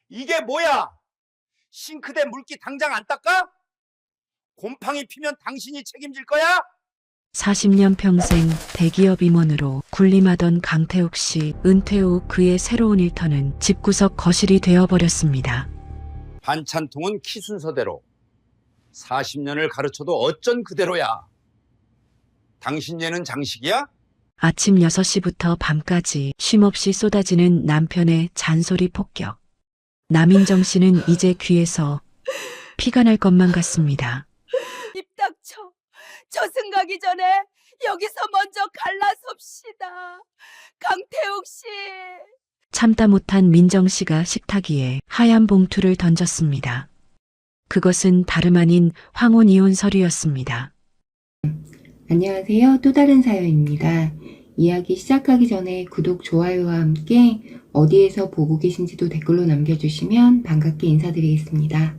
이게 뭐야? 싱크대 물기 당장 안 닦아? 곰팡이 피면 당신이 책임질 거야? 40년 평생 대기업 임원으로 군림하던 강태욱 씨, 은퇴 후 그의 새로운 일터는 집구석 거실이 되어버렸습니다. 반찬통은 키 순서대로. 40년을 가르쳐도 어쩐 그대로야. 당신 얘는 장식이야? 아침 6시부터 밤까지 쉼없이 쏟아지는 남편의 잔소리 폭격. 남인정 씨는 이제 귀에서 피가 날 것만 같습니다. 입 닥쳐. 저승 가기 전에 여기서 먼저 갈라섭시다. 강태욱 씨. 참다 못한 민정 씨가 식탁 위에 하얀 봉투를 던졌습니다. 그것은 다름 아닌 황혼 이혼 서류였습니다. 안녕하세요. 또 다른 사연입니다. 이야기 시작하기 전에 구독, 좋아요와 함께 어디에서 보고 계신지도 댓글로 남겨주시면 반갑게 인사드리겠습니다.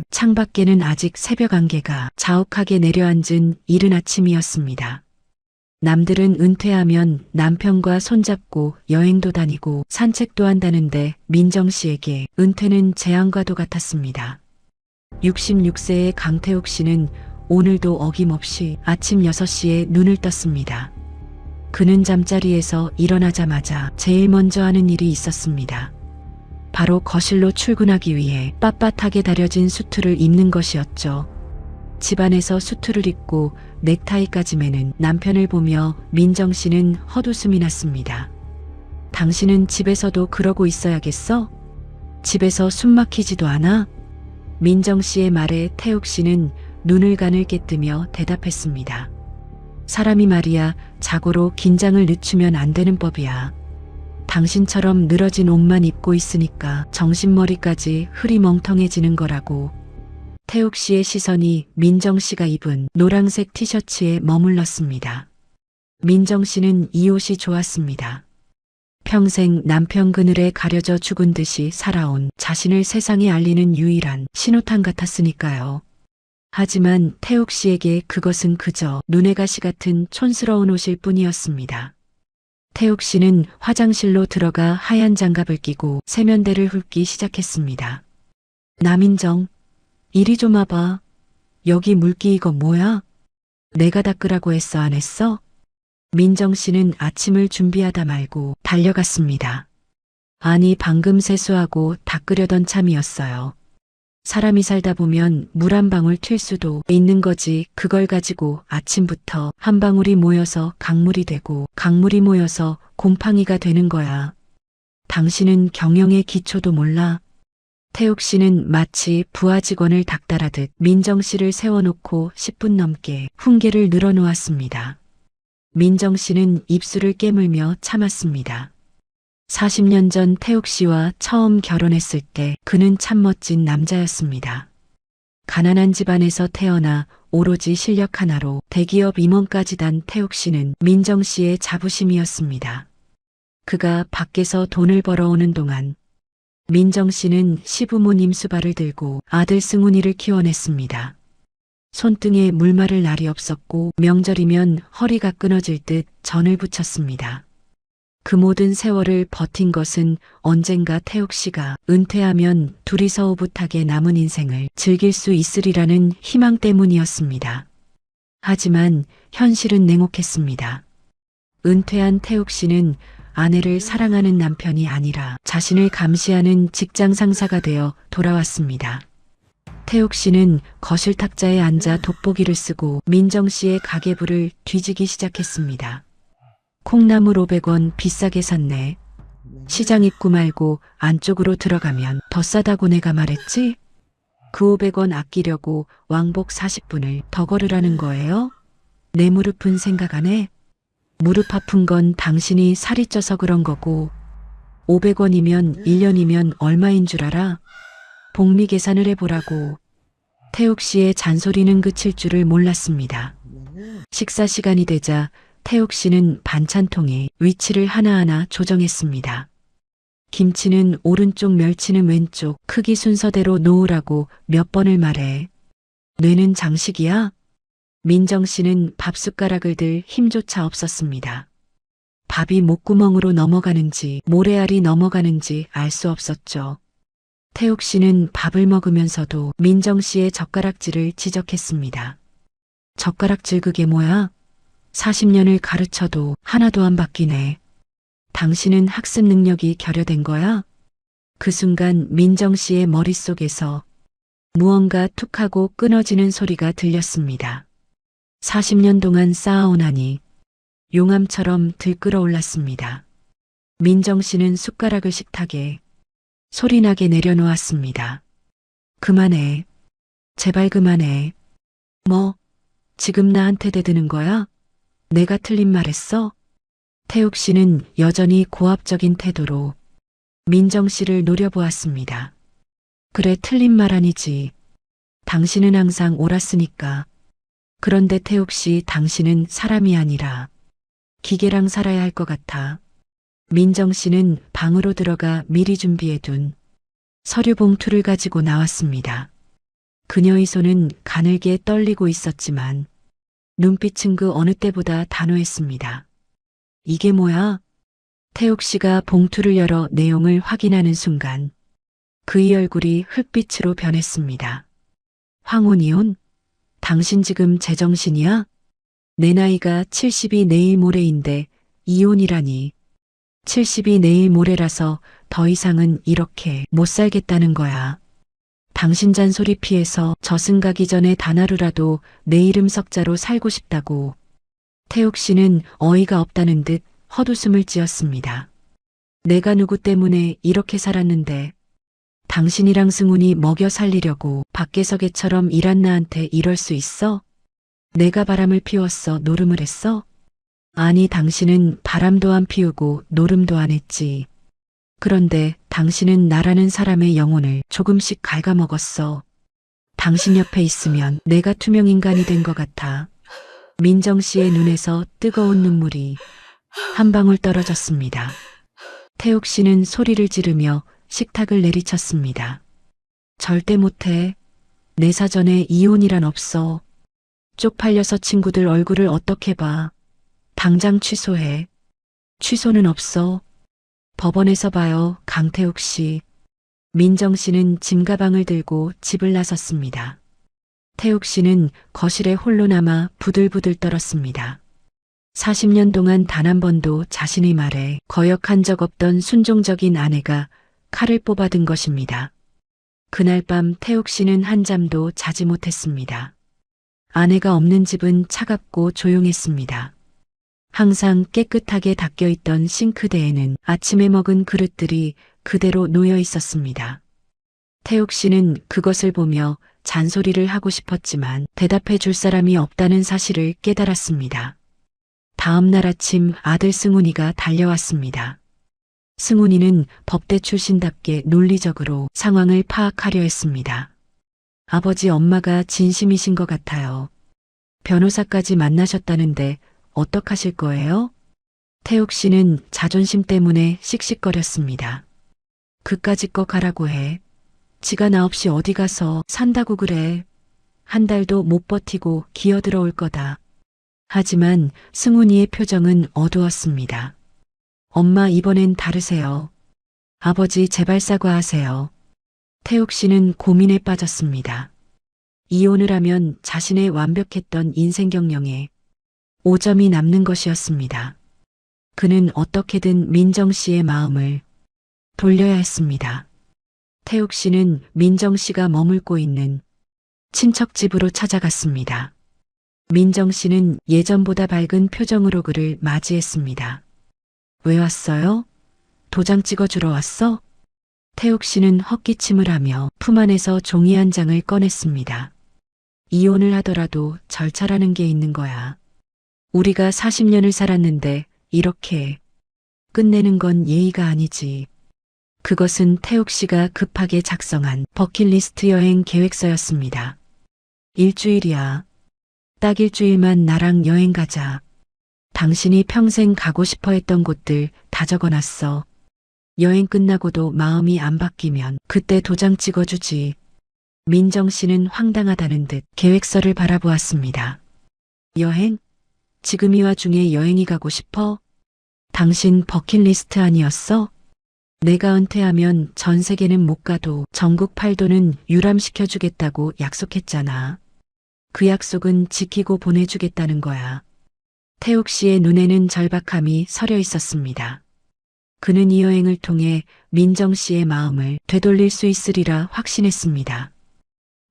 창밖에는 아직 새벽 안개가 자욱하게 내려앉은 이른 아침이었습니다. 남들은 은퇴하면 남편과 손잡고 여행도 다니고 산책도 한다는데 민정 씨에게 은퇴는 재앙과도 같았습니다. 66세의 강태욱 씨는 오늘도 어김없이 아침 6시에 눈을 떴습니다. 그는 잠자리에서 일어나자마자 제일 먼저 하는 일이 있었습니다. 바로 거실로 출근하기 위해 빳빳하게 다려진 수트를 입는 것이었죠. 집안에서 수트를 입고 넥타이까지 매는 남편을 보며 민정 씨는 헛웃음이 났습니다. 당신은 집에서도 그러고 있어야겠어? 집에서 숨 막히지도 않아? 민정 씨의 말에 태욱 씨는 눈을 가늘게 뜨며 대답했습니다. 사람이 말이야 자고로 긴장을 늦추면 안 되는 법이야. 당신처럼 늘어진 옷만 입고 있으니까 정신머리까지 흐리멍텅해지는 거라고. 태욱 씨의 시선이 민정 씨가 입은 노란색 티셔츠에 머물렀습니다. 민정 씨는 이 옷이 좋았습니다. 평생 남편 그늘에 가려져 죽은 듯이 살아온 자신을 세상에 알리는 유일한 신호탄 같았으니까요. 하지만 태욱 씨에게 그것은 그저 눈에 가시 같은 촌스러운 옷일 뿐이었습니다. 태욱 씨는 화장실로 들어가 하얀 장갑을 끼고 세면대를 훑기 시작했습니다. 남인정, 이리 좀 와봐. 여기 물기 이거 뭐야? 내가 닦으라고 했어 안 했어? 민정 씨는 아침을 준비하다 말고 달려갔습니다. 아니 방금 세수하고 닦으려던 참이었어요. 사람이 살다 보면 물 한 방울 튈 수도 있는 거지. 그걸 가지고 아침부터 한 방울이 모여서 강물이 되고 강물이 모여서 곰팡이가 되는 거야. 당신은 경영의 기초도 몰라. 태욱 씨는 마치 부하 직원을 닥달하듯 민정 씨를 세워놓고 10분 넘게 훈계를 늘어놓았습니다. 민정 씨는 입술을 깨물며 참았습니다. 40년 전 태욱 씨와 처음 결혼했을 때 그는 참 멋진 남자였습니다. 가난한 집안에서 태어나 오로지 실력 하나로 대기업 임원까지 단 태욱 씨는 민정 씨의 자부심이었습니다. 그가 밖에서 돈을 벌어오는 동안 민정 씨는 시부모님 수발을 들고 아들 승훈이를 키워냈습니다. 손등에 물 마를 날이 없었고 명절이면 허리가 끊어질 듯 전을 부쳤습니다. 그 모든 세월을 버틴 것은 언젠가 태욱 씨가 은퇴하면 둘이서 오붓하게 남은 인생을 즐길 수 있으리라는 희망 때문이었습니다. 하지만 현실은 냉혹했습니다. 은퇴한 태욱 씨는 아내를 사랑하는 남편이 아니라 자신을 감시하는 직장 상사가 되어 돌아왔습니다. 태욱 씨는 거실 탁자에 앉아 돋보기를 쓰고 민정 씨의 가계부를 뒤지기 시작했습니다. 콩나물 500원 비싸게 샀네. 시장 입구 말고 안쪽으로 들어가면 더 싸다고 내가 말했지? 그 500원 아끼려고 왕복 40분을 더 걸으라는 거예요? 내 무릎은 생각 안 해? 무릎 아픈 건 당신이 살이 쪄서 그런 거고 500원이면 1년이면 얼마인 줄 알아? 복리 계산을 해보라고. 태욱 씨의 잔소리는 그칠 줄을 몰랐습니다. 식사 시간이 되자 태욱 씨는 반찬통에 위치를 하나하나 조정했습니다. 김치는 오른쪽, 멸치는 왼쪽, 크기 순서대로 놓으라고 몇 번을 말해. 뇌는 장식이야? 민정 씨는 밥숟가락을 들 힘조차 없었습니다. 밥이 목구멍으로 넘어가는지 모래알이 넘어가는지 알 수 없었죠. 태욱 씨는 밥을 먹으면서도 민정 씨의 젓가락질을 지적했습니다. 젓가락질 그게 뭐야? 40년을 가르쳐도 하나도 안 바뀌네. 당신은 학습 능력이 결여된 거야? 그 순간 민정 씨의 머릿속에서 무언가 툭 하고 끊어지는 소리가 들렸습니다. 40년 동안 쌓아오나니 용암처럼 들끓어올랐습니다. 민정 씨는 숟가락을 식탁에 소리나게 내려놓았습니다. 그만해. 제발 그만해. 뭐, 지금 나한테 대드는 거야? 내가 틀린 말 했어? 태욱 씨는 여전히 고압적인 태도로 민정 씨를 노려보았습니다. 그래, 틀린 말 아니지. 당신은 항상 옳았으니까. 그런데 태욱 씨, 당신은 사람이 아니라 기계랑 살아야 할 것 같아. 민정 씨는 방으로 들어가 미리 준비해둔 서류 봉투를 가지고 나왔습니다. 그녀의 손은 가늘게 떨리고 있었지만 눈빛은 그 어느 때보다 단호했습니다. 이게 뭐야? 태욱 씨가 봉투를 열어 내용을 확인하는 순간 그의 얼굴이 흙빛으로 변했습니다. 황혼이혼? 당신 지금 제정신이야? 내 나이가 70이 내일 모레인데 이혼이라니. 70이 내일 모레라서 더 이상은 이렇게 못 살겠다는 거야. 당신 잔소리 피해서 저승 가기 전에 단 하루라도 내 이름 석자로 살고 싶다고. 태욱 씨는 어이가 없다는 듯 헛웃음을 지었습니다. 내가 누구 때문에 이렇게 살았는데 당신이랑 승훈이 먹여 살리려고 밖에서 개처럼 일한 나한테 이럴 수 있어? 내가 바람을 피웠어, 노름을 했어? 아니, 당신은 바람도 안 피우고 노름도 안 했지. 그런데 당신은 나라는 사람의 영혼을 조금씩 갉아먹었어. 당신 옆에 있으면 내가 투명인간이 된 것 같아. 민정 씨의 눈에서 뜨거운 눈물이 한 방울 떨어졌습니다. 태욱 씨는 소리를 지르며 식탁을 내리쳤습니다. 절대 못해. 내 사전에 이혼이란 없어. 쪽팔려서 친구들 얼굴을 어떻게 봐. 당장 취소해. 취소는 없어. 법원에서 봐요, 강태욱 씨. 민정 씨는 짐가방을 들고 집을 나섰습니다. 태욱 씨는 거실에 홀로 남아 부들부들 떨었습니다. 40년 동안 단 한 번도 자신의 말에 거역한 적 없던 순종적인 아내가 칼을 뽑아든 것입니다. 그날 밤 태욱 씨는 한잠도 자지 못했습니다. 아내가 없는 집은 차갑고 조용했습니다. 항상 깨끗하게 닦여있던 싱크대에는 아침에 먹은 그릇들이 그대로 놓여 있었습니다. 태욱 씨는 그것을 보며 잔소리를 하고 싶었지만 대답해 줄 사람이 없다는 사실을 깨달았습니다. 다음 날 아침 아들 승훈이가 달려왔습니다. 승훈이는 법대 출신답게 논리적으로 상황을 파악하려 했습니다. 아버지, 엄마가 진심이신 것 같아요. 변호사까지 만나셨다는데 어떡하실 거예요? 태욱 씨는 자존심 때문에 씩씩거렸습니다. 그까짓 거 가라고 해. 지가 나 없이 어디 가서 산다고 그래. 한 달도 못 버티고 기어들어올 거다. 하지만 승훈이의 표정은 어두웠습니다. 엄마, 이번엔 다르세요. 아버지, 제발 사과하세요. 태욱 씨는 고민에 빠졌습니다. 이혼을 하면 자신의 완벽했던 인생 경영에 오점이 남는 것이었습니다. 그는 어떻게든 민정 씨의 마음을 돌려야 했습니다. 태욱 씨는 민정 씨가 머물고 있는 친척 집으로 찾아갔습니다. 민정 씨는 예전보다 밝은 표정으로 그를 맞이했습니다. 왜 왔어요? 도장 찍어주러 왔어? 태욱 씨는 헛기침을 하며 품 안에서 종이 한 장을 꺼냈습니다. 이혼을 하더라도 절차라는 게 있는 거야. 우리가 40년을 살았는데 이렇게 끝내는 건 예의가 아니지. 그것은 태욱 씨가 급하게 작성한 버킷리스트 여행 계획서였습니다. 일주일이야. 딱 일주일만 나랑 여행 가자. 당신이 평생 가고 싶어 했던 곳들 다 적어놨어. 여행 끝나고도 마음이 안 바뀌면 그때 도장 찍어주지. 민정 씨는 황당하다는 듯 계획서를 바라보았습니다. 여행? 지금 이 와중에 여행이 가고 싶어? 당신 버킷리스트 아니었어? 내가 은퇴하면 전 세계는 못 가도 전국 팔도는 유람시켜주겠다고 약속했잖아. 그 약속은 지키고 보내주겠다는 거야. 태욱 씨의 눈에는 절박함이 서려 있었습니다. 그는 이 여행을 통해 민정 씨의 마음을 되돌릴 수 있으리라 확신했습니다.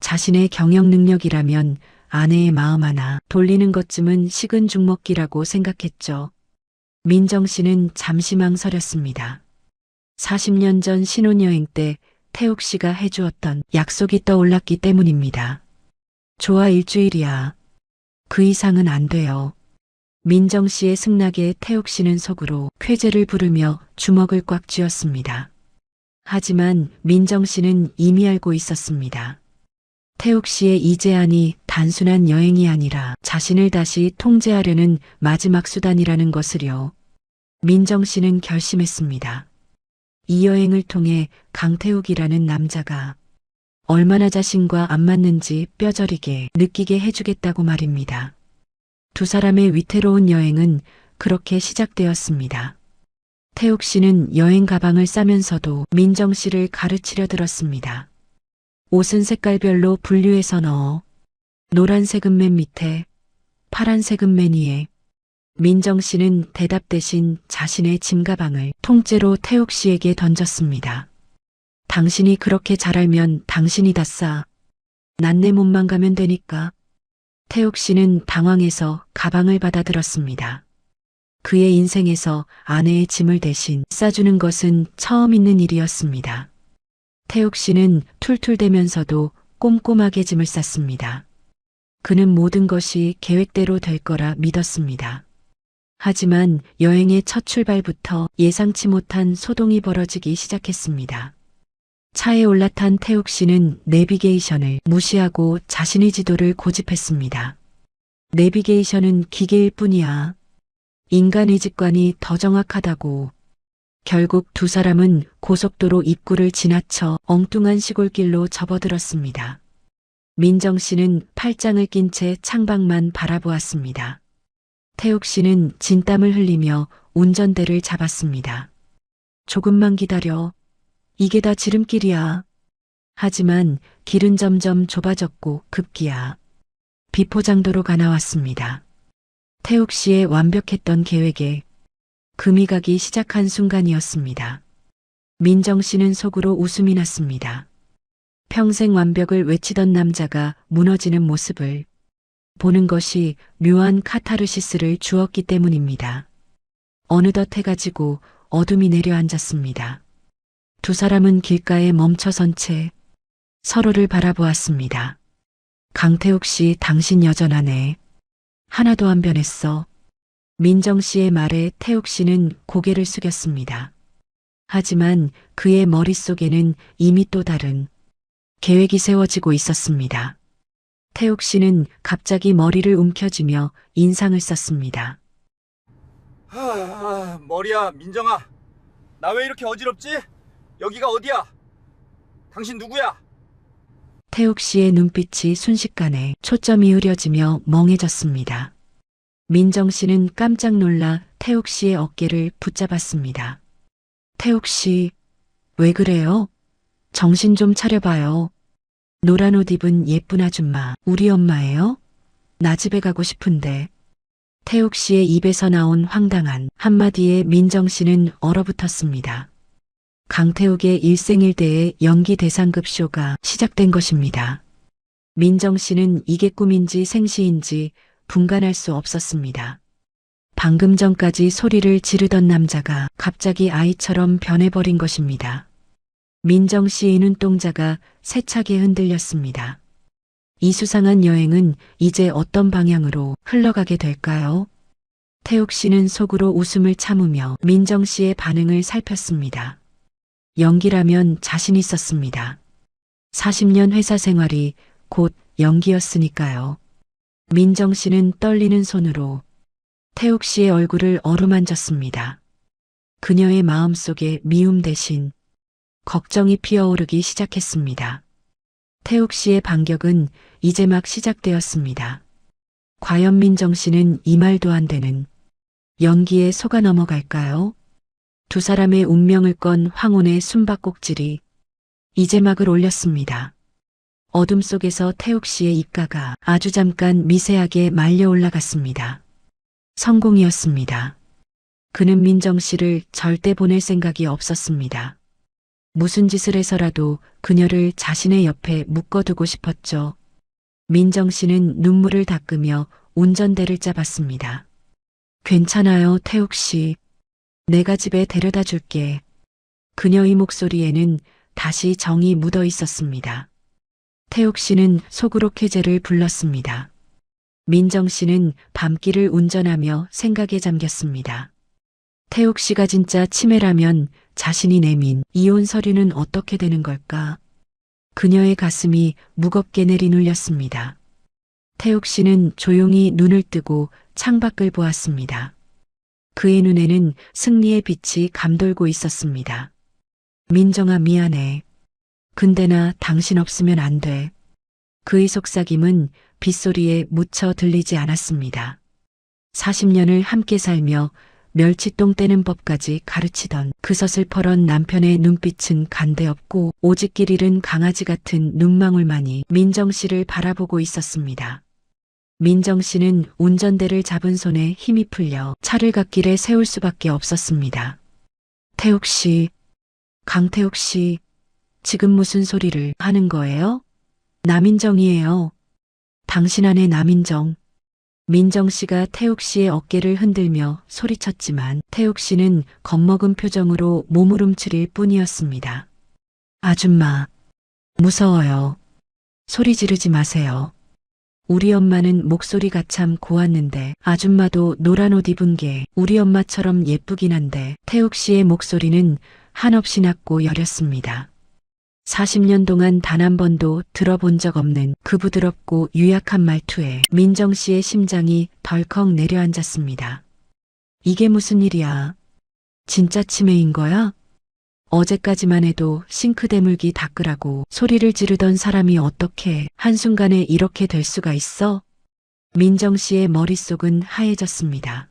자신의 경영 능력이라면 아내의 마음 하나 돌리는 것쯤은 식은 죽 먹기라고 생각했죠. 민정 씨는 잠시 망설였습니다. 40년 전 신혼여행 때 태욱 씨가 해주었던 약속이 떠올랐기 때문입니다. 좋아, 일주일이야. 그 이상은 안 돼요. 민정 씨의 승낙에 태욱 씨는 속으로 쾌재를 부르며 주먹을 꽉 쥐었습니다. 하지만 민정 씨는 이미 알고 있었습니다. 태욱 씨의 이 제안이 단순한 여행이 아니라 자신을 다시 통제하려는 마지막 수단이라는 것을요. 민정 씨는 결심했습니다. 이 여행을 통해 강태욱이라는 남자가 얼마나 자신과 안 맞는지 뼈저리게 느끼게 해주겠다고 말입니다. 두 사람의 위태로운 여행은 그렇게 시작되었습니다. 태욱 씨는 여행 가방을 싸면서도 민정 씨를 가르치려 들었습니다. 옷은 색깔별로 분류해서 넣어. 노란색은 맨 밑에, 파란색은 맨 위에. 민정 씨는 대답 대신 자신의 짐 가방을 통째로 태욱 씨에게 던졌습니다. 당신이 그렇게 잘 알면 당신이 다 싸. 난 내 몸만 가면 되니까. 태욱 씨는 당황해서 가방을 받아들었습니다. 그의 인생에서 아내의 짐을 대신 싸주는 것은 처음 있는 일이었습니다. 태욱 씨는 툴툴대면서도 꼼꼼하게 짐을 쌌습니다. 그는 모든 것이 계획대로 될 거라 믿었습니다. 하지만 여행의 첫 출발부터 예상치 못한 소동이 벌어지기 시작했습니다. 차에 올라탄 태욱 씨는 내비게이션을 무시하고 자신의 지도를 고집했습니다. 내비게이션은 기계일 뿐이야. 인간의 직관이 더 정확하다고. 결국 두 사람은 고속도로 입구를 지나쳐 엉뚱한 시골길로 접어들었습니다. 민정 씨는 팔짱을 낀 채 창밖만 바라보았습니다. 태욱 씨는 진땀을 흘리며 운전대를 잡았습니다. 조금만 기다려. 이게 다 지름길이야. 하지만 길은 점점 좁아졌고 급기야 비포장도로가 나왔습니다. 태욱 씨의 완벽했던 계획에 금이 가기 시작한 순간이었습니다. 민정 씨는 속으로 웃음이 났습니다. 평생 완벽을 외치던 남자가 무너지는 모습을 보는 것이 묘한 카타르시스를 주었기 때문입니다. 어느덧 해가 지고 어둠이 내려앉았습니다. 두 사람은 길가에 멈춰선 채 서로를 바라보았습니다. 강태욱 씨, 당신 여전하네. 하나도 안 변했어. 민정 씨의 말에 태욱 씨는 고개를 숙였습니다. 하지만 그의 머릿속에는 이미 또 다른 계획이 세워지고 있었습니다. 태욱 씨는 갑자기 머리를 움켜쥐며 인상을 썼습니다. 머리야, 민정아. 나 왜 이렇게 어지럽지? 여기가 어디야? 당신 누구야? 태욱 씨의 눈빛이 순식간에 초점이 흐려지며 멍해졌습니다. 민정 씨는 깜짝 놀라 태욱 씨의 어깨를 붙잡았습니다. 태욱 씨, 왜 그래요? 정신 좀 차려봐요. 노란 옷 입은 예쁜 아줌마, 우리 엄마예요? 나 집에 가고 싶은데. 태욱 씨의 입에서 나온 황당한 한마디에 민정 씨는 얼어붙었습니다. 강태욱의 일생일대의 연기 대상급 쇼가 시작된 것입니다. 민정 씨는 이게 꿈인지 생시인지 분간할 수 없었습니다. 방금 전까지 소리를 지르던 남자가 갑자기 아이처럼 변해버린 것입니다. 민정 씨의 눈동자가 세차게 흔들렸습니다. 이 수상한 여행은 이제 어떤 방향으로 흘러가게 될까요? 태욱 씨는 속으로 웃음을 참으며 민정 씨의 반응을 살폈습니다. 연기라면 자신 있었습니다. 40년 회사 생활이 곧 연기였으니까요. 민정 씨는 떨리는 손으로 태욱 씨의 얼굴을 어루만졌습니다. 그녀의 마음속에 미움 대신 걱정이 피어오르기 시작했습니다. 태욱 씨의 반격은 이제 막 시작되었습니다. 과연 민정 씨는 이 말도 안 되는 연기에 속아 넘어갈까요? 두 사람의 운명을 건 황혼의 숨바꼭질이 이제 막을 올렸습니다. 어둠 속에서 태욱 씨의 입가가 아주 잠깐 미세하게 말려 올라갔습니다. 성공이었습니다. 그는 민정 씨를 절대 보낼 생각이 없었습니다. 무슨 짓을 해서라도 그녀를 자신의 옆에 묶어두고 싶었죠. 민정 씨는 눈물을 닦으며 운전대를 잡았습니다. 괜찮아요, 태욱 씨. 내가 집에 데려다 줄게. 그녀의 목소리에는 다시 정이 묻어 있었습니다. 태욱 씨는 속으로 쾌재를 불렀습니다. 민정 씨는 밤길을 운전하며 생각에 잠겼습니다. 태욱 씨가 진짜 치매라면 자신이 내민 이혼 서류는 어떻게 되는 걸까? 그녀의 가슴이 무겁게 내리눌렸습니다. 태욱 씨는 조용히 눈을 뜨고 창밖을 보았습니다. 그의 눈에는 승리의 빛이 감돌고 있었습니다. 민정아, 미안해. 근데 나 당신 없으면 안 돼. 그의 속삭임은 빗소리에 묻혀 들리지 않았습니다. 40년을 함께 살며 멸치똥 떼는 법까지 가르치던 그 서슬퍼런 남편의 눈빛은 간대없고 오직 길 잃은 강아지 같은 눈망울만이 민정 씨를 바라보고 있었습니다. 민정 씨는 운전대를 잡은 손에 힘이 풀려 차를 갓길에 세울 수밖에 없었습니다. 태욱 씨, 강태욱 씨, 지금 무슨 소리를 하는 거예요? 남인정이에요. 당신 아내 남인정. 민정 씨가 태욱 씨의 어깨를 흔들며 소리쳤지만 태욱 씨는 겁먹은 표정으로 몸을 움츠릴 뿐이었습니다. 아줌마, 무서워요. 소리 지르지 마세요. 우리 엄마는 목소리가 참 고왔는데 아줌마도 노란 옷 입은 게 우리 엄마처럼 예쁘긴 한데 태욱 씨의 목소리는 한없이 낮고 여렸습니다. 40년 동안 단 한 번도 들어본 적 없는 그 부드럽고 유약한 말투에 민정 씨의 심장이 덜컥 내려앉았습니다. 이게 무슨 일이야? 진짜 치매인 거야? 어제까지만 해도 싱크대 물기 닦으라고 소리를 지르던 사람이 어떻게 한순간에 이렇게 될 수가 있어? 민정 씨의 머릿속은 하얘졌습니다.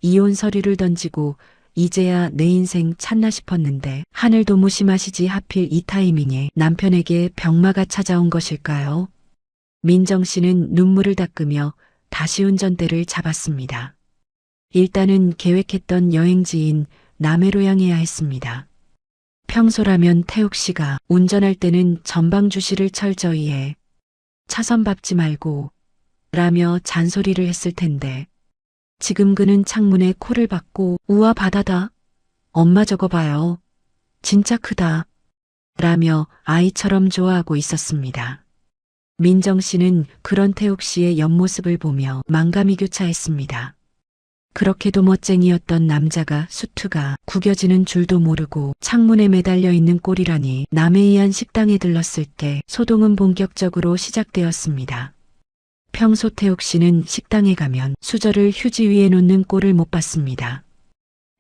이혼 서류를 던지고 이제야 내 인생 찾나 싶었는데 하늘도 무심하시지 하필 이 타이밍에 남편에게 병마가 찾아온 것일까요? 민정 씨는 눈물을 닦으며 다시 운전대를 잡았습니다. 일단은 계획했던 여행지인 남해로 향해야 했습니다. 평소라면 태욱 씨가 운전할 때는 전방 주시를 철저히 해 차선 밟지 말고 라며 잔소리를 했을 텐데 지금 그는 창문에 코를 박고 우와 바다다. 엄마 저거 봐요. 진짜 크다. 라며 아이처럼 좋아하고 있었습니다. 민정 씨는 그런 태욱 씨의 옆모습을 보며 만감이 교차했습니다. 그렇게도 멋쟁이였던 남자가 수트가 구겨지는 줄도 모르고 창문에 매달려 있는 꼴이라니 남해이한 식당에 들렀을 때 소동은 본격적으로 시작되었습니다. 평소 태욱 씨는 식당에 가면 수저를 휴지 위에 놓는 꼴을 못 봤습니다.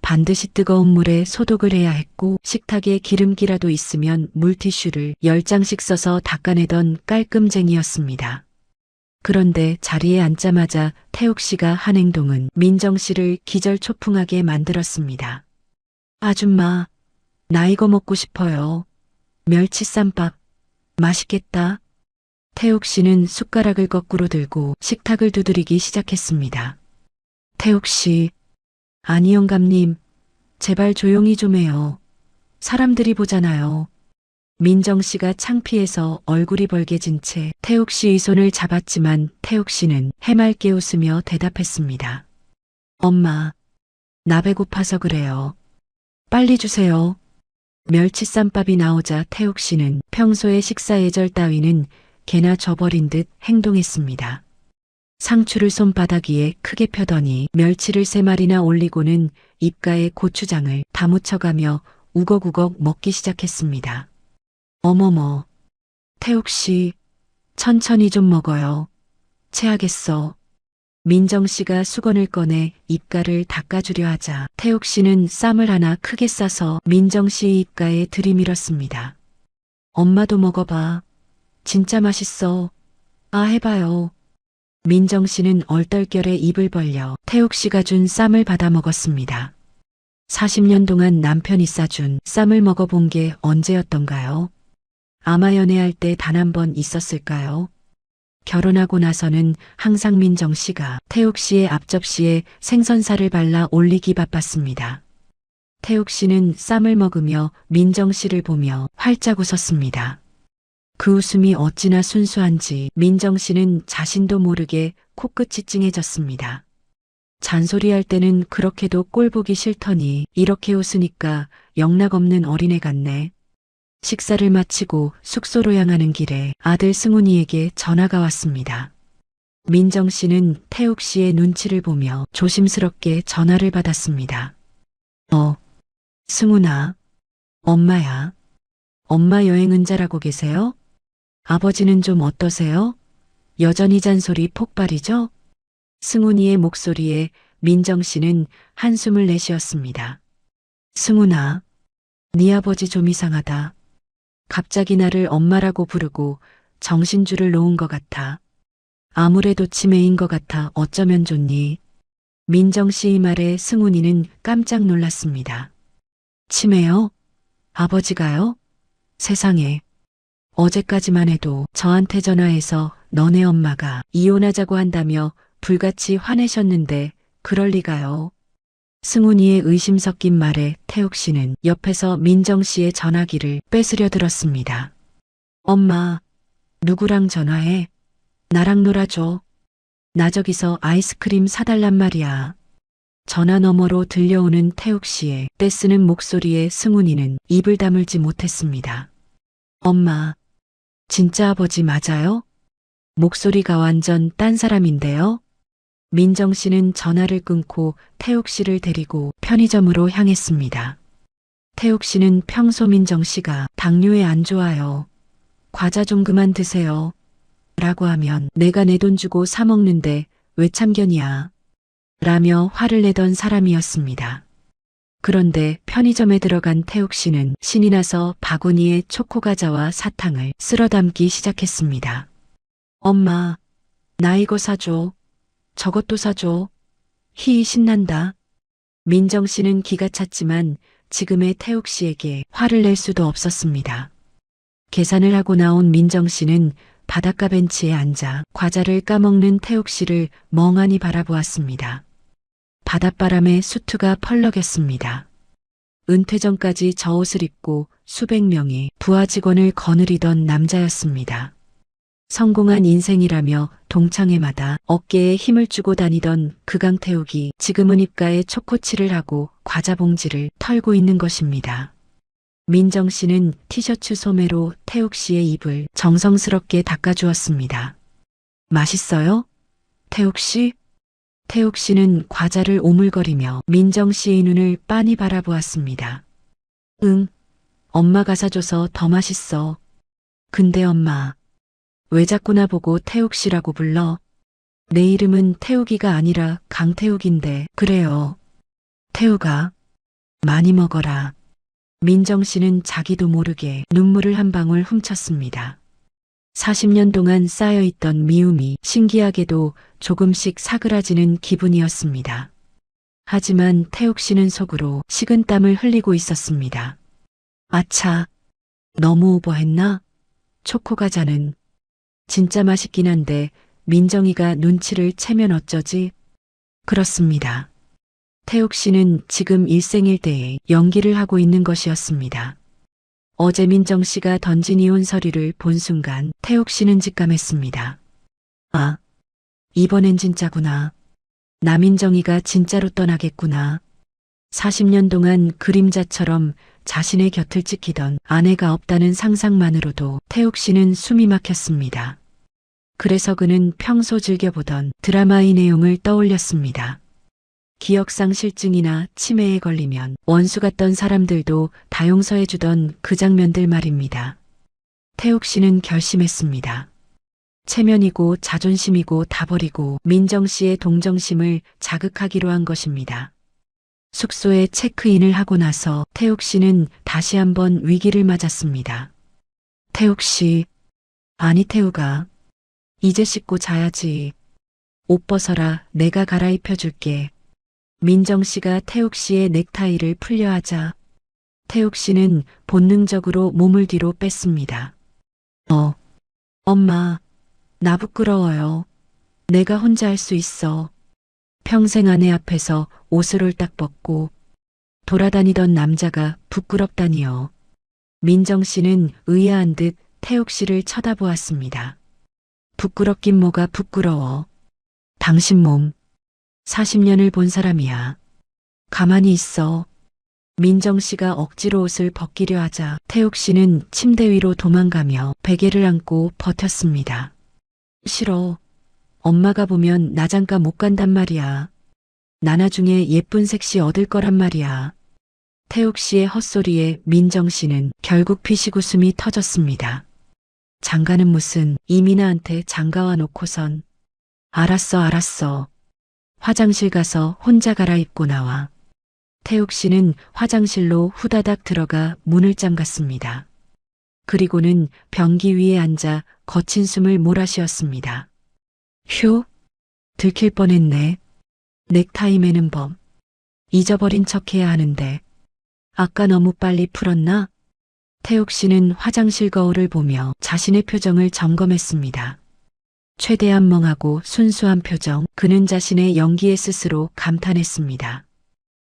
반드시 뜨거운 물에 소독을 해야 했고 식탁에 기름기라도 있으면 물티슈를 10장씩 써서 닦아내던 깔끔쟁이였습니다. 그런데 자리에 앉자마자 태욱 씨가 한 행동은 민정 씨를 기절초풍하게 만들었습니다. 아줌마, 나 이거 먹고 싶어요. 멸치쌈밥. 맛있겠다. 태욱 씨는 숟가락을 거꾸로 들고 식탁을 두드리기 시작했습니다. 태욱 씨, 아니 영감님, 제발 조용히 좀 해요. 사람들이 보잖아요. 민정 씨가 창피해서 얼굴이 벌개진 채 태욱 씨의 손을 잡았지만 태욱 씨는 해맑게 웃으며 대답했습니다. 엄마, 나 배고파서 그래요. 빨리 주세요. 멸치쌈밥이 나오자 태욱 씨는 평소의 식사 예절 따위는 개나 저버린 듯 행동했습니다. 상추를 손바닥 위에 크게 펴더니 멸치를 3마리나 올리고는 입가에 고추장을 다 묻혀가며 우걱우걱 먹기 시작했습니다. 어머머, 태욱 씨, 천천히 좀 먹어요. 체하겠어. 민정 씨가 수건을 꺼내 입가를 닦아주려 하자 태욱 씨는 쌈을 하나 크게 싸서 민정 씨의 입가에 들이밀었습니다. 엄마도 먹어봐. 진짜 맛있어. 아, 해봐요. 민정 씨는 얼떨결에 입을 벌려 태욱 씨가 준 쌈을 받아 먹었습니다. 40년 동안 남편이 싸준 쌈을 먹어본 게 언제였던가요? 아마 연애할 때 단 한 번 있었을까요? 결혼하고 나서는 항상 민정 씨가 태욱 씨의 앞접시에 생선살을 발라 올리기 바빴습니다. 태욱 씨는 쌈을 먹으며 민정 씨를 보며 활짝 웃었습니다. 그 웃음이 어찌나 순수한지 민정 씨는 자신도 모르게 코끝이 찡해졌습니다. 잔소리할 때는 그렇게도 꼴 보기 싫더니 이렇게 웃으니까 영락없는 어린애 같네. 식사를 마치고 숙소로 향하는 길에 아들 승훈이에게 전화가 왔습니다. 민정 씨는 태욱 씨의 눈치를 보며 조심스럽게 전화를 받았습니다. 승훈아, 엄마야. 엄마 여행은 잘하고 계세요? 아버지는 좀 어떠세요? 여전히 잔소리 폭발이죠? 승훈이의 목소리에 민정 씨는 한숨을 내쉬었습니다. 승훈아, 네 아버지 좀 이상하다. 갑자기 나를 엄마라고 부르고 정신줄을 놓은 것 같아. 아무래도 치매인 것 같아 어쩌면 좋니? 민정 씨의 말에 승훈이는 깜짝 놀랐습니다. 치매요? 아버지가요? 세상에. 어제까지만 해도 저한테 전화해서 너네 엄마가 이혼하자고 한다며 불같이 화내셨는데 그럴 리가요. 승훈이의 의심 섞인 말에 태욱 씨는 옆에서 민정 씨의 전화기를 뺏으려 들었습니다. 엄마, 누구랑 전화해? 나랑 놀아줘. 나 저기서 아이스크림 사달란 말이야. 전화 너머로 들려오는 태욱 씨의 떼쓰는 목소리에 승훈이는 입을 다물지 못했습니다. 엄마, 진짜 아버지 맞아요? 목소리가 완전 딴 사람인데요? 민정 씨는 전화를 끊고 태욱 씨를 데리고 편의점으로 향했습니다. 태욱 씨는 평소 민정 씨가 당뇨에 안 좋아요. 과자 좀 그만 드세요. 라고 하면 내가 내 돈 주고 사 먹는데 왜 참견이야. 라며 화를 내던 사람이었습니다. 그런데 편의점에 들어간 태욱 씨는 신이 나서 바구니에 초코과자와 사탕을 쓸어 담기 시작했습니다. 엄마, 나 이거 사줘. 저것도 사줘. 히 신난다. 민정 씨는 기가 찼지만 지금의 태욱 씨에게 화를 낼 수도 없었습니다. 계산을 하고 나온 민정 씨는 바닷가 벤치에 앉아 과자를 까먹는 태욱 씨를 멍하니 바라보았습니다. 바닷바람에 수트가 펄럭였습니다. 은퇴 전까지 저 옷을 입고 수백 명의 부하 직원을 거느리던 남자였습니다. 성공한 인생이라며 동창회마다 어깨에 힘을 주고 다니던 그 강태욱이 지금은 입가에 초코칠을 하고 과자 봉지를 털고 있는 것입니다. 민정 씨는 티셔츠 소매로 태욱 씨의 입을 정성스럽게 닦아주었습니다. 맛있어요? 태욱 씨? 태욱 씨는 과자를 오물거리며 민정 씨의 눈을 빤히 바라보았습니다. 응, 엄마가 사줘서 더 맛있어. 근데 엄마, 왜 자꾸 나보고 태욱 씨라고 불러? 내 이름은 태욱이가 아니라 강태욱인데. 그래요. 태욱아, 많이 먹어라. 민정 씨는 자기도 모르게 눈물을 한 방울 훔쳤습니다. 40년 동안 쌓여있던 미움이 신기하게도 조금씩 사그라지는 기분이었습니다. 하지만 태욱 씨는 속으로 식은땀을 흘리고 있었습니다. 아차, 너무 오버했나? 초코과자는 진짜 맛있긴 한데 민정이가 눈치를 채면 어쩌지? 그렇습니다. 태욱 씨는 지금 일생일대에 연기를 하고 있는 것이었습니다. 어제 민정 씨가 던진 이혼 서류를 본 순간 태욱 씨는 직감했습니다. 아, 이번엔 진짜구나. 남인정이가 진짜로 떠나겠구나. 40년 동안 그림자처럼 자신의 곁을 지키던 아내가 없다는 상상만으로도 태욱 씨는 숨이 막혔습니다. 그래서 그는 평소 즐겨보던 드라마의 내용을 떠올렸습니다. 기억상실증이나 치매에 걸리면 원수 같던 사람들도 다 용서해주던 그 장면들 말입니다. 태욱 씨는 결심했습니다. 체면이고 자존심이고 다 버리고 민정 씨의 동정심을 자극하기로 한 것입니다. 숙소에 체크인을 하고 나서 태욱 씨는 다시 한번 위기를 맞았습니다. 태욱 씨, 아니 태욱아, 이제 씻고 자야지. 옷 벗어라, 내가 갈아입혀 줄게. 민정 씨가 태욱 씨의 넥타이를 풀려 하자 태욱 씨는 본능적으로 몸을 뒤로 뺐습니다. 엄마, 나 부끄러워요. 내가 혼자 할 수 있어. 평생 아내 앞에서 옷을 홀딱 벗고 돌아다니던 남자가 부끄럽다니요. 민정 씨는 의아한 듯 태욱 씨를 쳐다보았습니다. 부끄럽긴 뭐가 부끄러워. 당신 몸 40년을 본 사람이야. 가만히 있어. 민정 씨가 억지로 옷을 벗기려 하자 태욱 씨는 침대 위로 도망가며 베개를 안고 버텼습니다. 싫어. 엄마가 보면 나 잠깐 못 간단 말이야. 나 나중에 예쁜 색시 얻을 거란 말이야. 태욱 씨의 헛소리에 민정 씨는 결국 피식웃음이 터졌습니다. 장가는 무슨 이민아한테 장가와 놓고선. 알았어. 화장실 가서 혼자 갈아입고 나와. 태욱 씨는 화장실로 후다닥 들어가 문을 잠갔습니다. 그리고는 변기 위에 앉아 거친 숨을 몰아쉬었습니다. 휴, 들킬 뻔했네. 넥타이 매는 법. 잊어버린 척해야 하는데. 아까 너무 빨리 풀었나? 태욱 씨는 화장실 거울을 보며 자신의 표정을 점검했습니다. 최대한 멍하고 순수한 표정, 그는 자신의 연기에 스스로 감탄했습니다.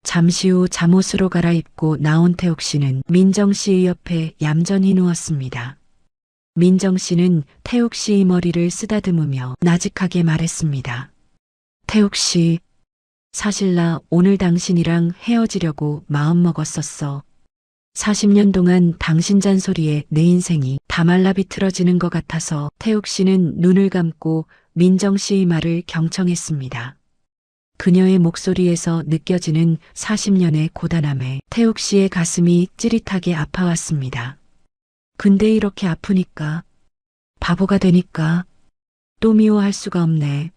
잠시 후 잠옷으로 갈아입고 나온 태욱 씨는 민정 씨의 옆에 얌전히 누웠습니다. 민정 씨는 태욱 씨의 머리를 쓰다듬으며 나직하게 말했습니다. 태욱 씨, 사실 나 오늘 당신이랑 헤어지려고 마음먹었었어. 40년 동안 당신 잔소리에 내 인생이 다 말라 비틀어지는 것 같아서. 태욱 씨는 눈을 감고 민정 씨의 말을 경청했습니다. 그녀의 목소리에서 느껴지는 40년의 고단함에 태욱 씨의 가슴이 찌릿하게 아파왔습니다. 근데 이렇게 아프니까, 바보가 되니까 또 미워할 수가 없네.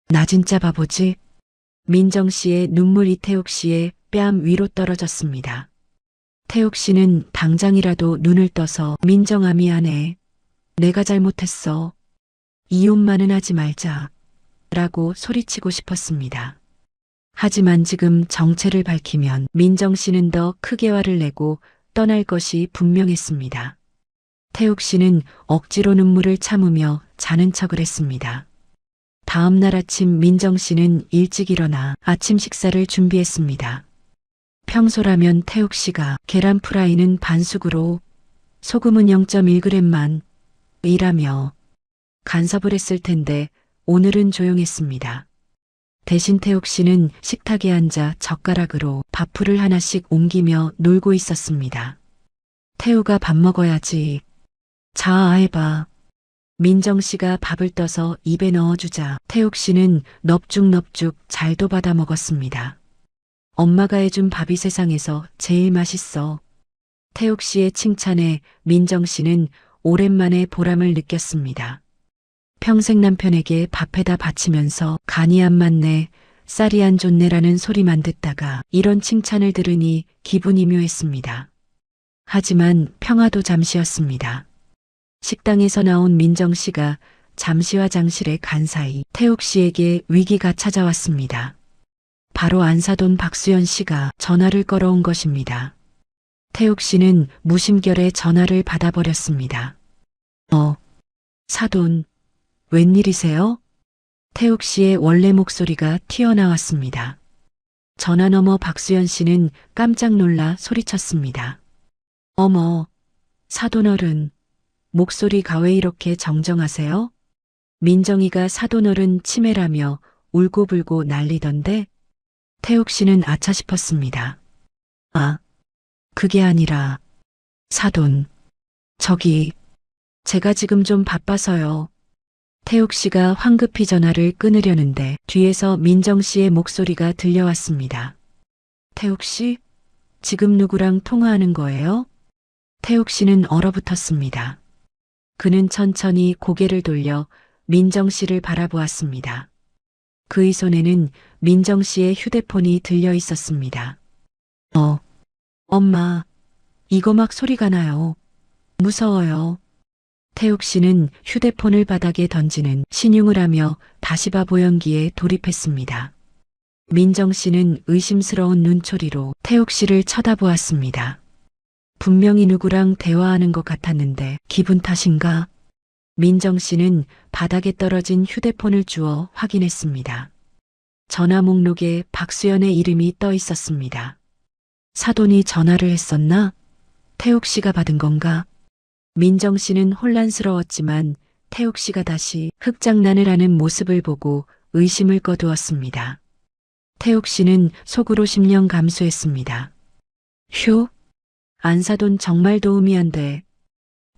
나 진짜 바보지? 민정 씨의 눈물이 태욱 씨의 뺨 위로 떨어졌습니다. 태욱 씨는 당장이라도 눈을 떠서 민정아 미안해. 내가 잘못했어. 이혼만은 하지 말자. 라고 소리치고 싶었습니다. 하지만 지금 정체를 밝히면 민정 씨는 더 크게 화를 내고 떠날 것이 분명했습니다. 태욱 씨는 억지로 눈물을 참으며 자는 척을 했습니다. 다음 날 아침 민정 씨는 일찍 일어나 아침 식사를 준비했습니다. 평소라면 태욱 씨가 계란 프라이는 반숙으로, 소금은 0.1g만 이라며 간섭을 했을 텐데 오늘은 조용했습니다. 대신 태욱 씨는 식탁에 앉아 젓가락으로 밥풀을 하나씩 옮기며 놀고 있었습니다. 태우가 밥 먹어야지. 자, 해봐. 민정 씨가 밥을 떠서 입에 넣어주자 태욱 씨는 넙죽넙죽 잘도 받아 먹었습니다. 엄마가 해준 밥이 세상에서 제일 맛있어. 태욱 씨의 칭찬에 민정 씨는 오랜만에 보람을 느꼈습니다. 평생 남편에게 밥해다 바치면서 간이 안 맞네, 쌀이 안 좋네라는 소리만 듣다가 이런 칭찬을 들으니 기분이 묘했습니다. 하지만 평화도 잠시였습니다. 식당에서 나온 민정 씨가 잠시 화장실에 간 사이 태욱 씨에게 위기가 찾아왔습니다. 바로 안사돈 박수연 씨가 전화를 걸어온 것입니다. 태욱 씨는 무심결에 전화를 받아버렸습니다. 사돈, 웬일이세요? 태욱 씨의 원래 목소리가 튀어나왔습니다. 전화 너머 박수연 씨는 깜짝 놀라 소리쳤습니다. 어머, 사돈어른, 목소리가 왜 이렇게 정정하세요? 민정이가 사돈어른 치매라며 울고불고 난리던데? 태욱 씨는 아차 싶었습니다. 아, 그게 아니라, 사돈, 저기, 제가 지금 좀 바빠서요. 태욱 씨가 황급히 전화를 끊으려는데 뒤에서 민정 씨의 목소리가 들려왔습니다. 태욱 씨, 지금 누구랑 통화하는 거예요? 태욱 씨는 얼어붙었습니다. 그는 천천히 고개를 돌려 민정 씨를 바라보았습니다. 그의 손에는 민정 씨의 휴대폰이 들려 있었습니다. 엄마, 이거 막 소리가 나요. 무서워요. 태욱 씨는 휴대폰을 바닥에 던지는 신용을 하며 다시 바보 연기에 돌입했습니다. 민정 씨는 의심스러운 눈초리로 태욱 씨를 쳐다보았습니다. 분명히 누구랑 대화하는 것 같았는데 기분 탓인가? 민정 씨는 바닥에 떨어진 휴대폰을 주워 확인했습니다. 전화 목록에 박수연의 이름이 떠 있었습니다. 사돈이 전화를 했었나? 태욱 씨가 받은 건가? 민정 씨는 혼란스러웠지만 태욱 씨가 다시 흑장난을 하는 모습을 보고 의심을 꺼두었습니다. 태욱 씨는 속으로 심령 감수했습니다. 휴? 안사돈 정말 도움이 안 돼.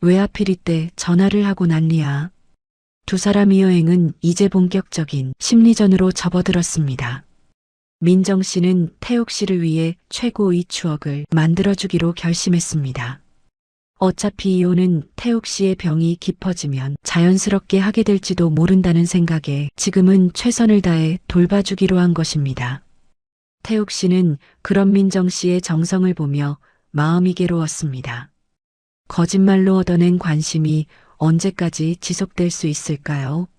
왜 하필 이때 전화를 하고 난리야? 두 사람의 여행은 이제 본격적인 심리전으로 접어들었습니다. 민정 씨는 태욱 씨를 위해 최고의 추억을 만들어주기로 결심했습니다. 어차피 이혼은 태욱 씨의 병이 깊어지면 자연스럽게 하게 될지도 모른다는 생각에 지금은 최선을 다해 돌봐주기로 한 것입니다. 태욱 씨는 그런 민정 씨의 정성을 보며 마음이 괴로웠습니다. 거짓말로 얻어낸 관심이 언제까지 지속될 수 있을까요?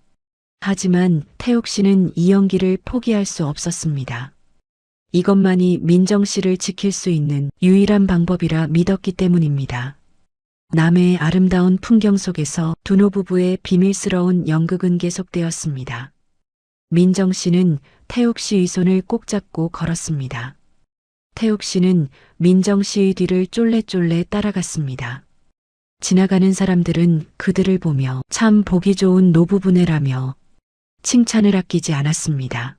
하지만 태욱 씨는 이 연기를 포기할 수 없었습니다. 이것만이 민정 씨를 지킬 수 있는 유일한 방법이라 믿었기 때문입니다. 남해의 아름다운 풍경 속에서 두 노부부의 비밀스러운 연극은 계속되었습니다. 민정 씨는 태욱 씨의 손을 꼭 잡고 걸었습니다. 태욱 씨는 민정 씨의 뒤를 쫄래쫄래 따라갔습니다. 지나가는 사람들은 그들을 보며 참 보기 좋은 노부부네라며 칭찬을 아끼지 않았습니다.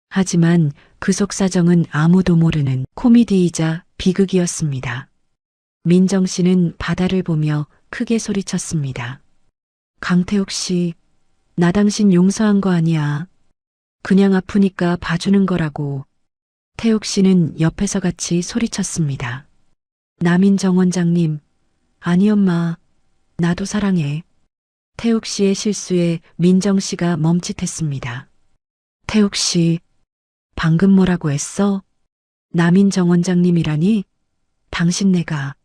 하지만 그 속 사정은 아무도 모르는 코미디이자 비극이었습니다. 민정 씨는 바다를 보며 크게 소리쳤습니다. 강태욱 씨, 나 당신 용서한 거 아니야. 그냥 아프니까 봐주는 거라고. 태욱 씨는 옆에서 같이 소리쳤습니다. 남인정 원장님, 아니 엄마, 나도 사랑해. 태욱 씨의 실수에 민정 씨가 멈칫했습니다. 태욱 씨, 방금 뭐라고 했어? 남인정 원장님이라니? 당신 내가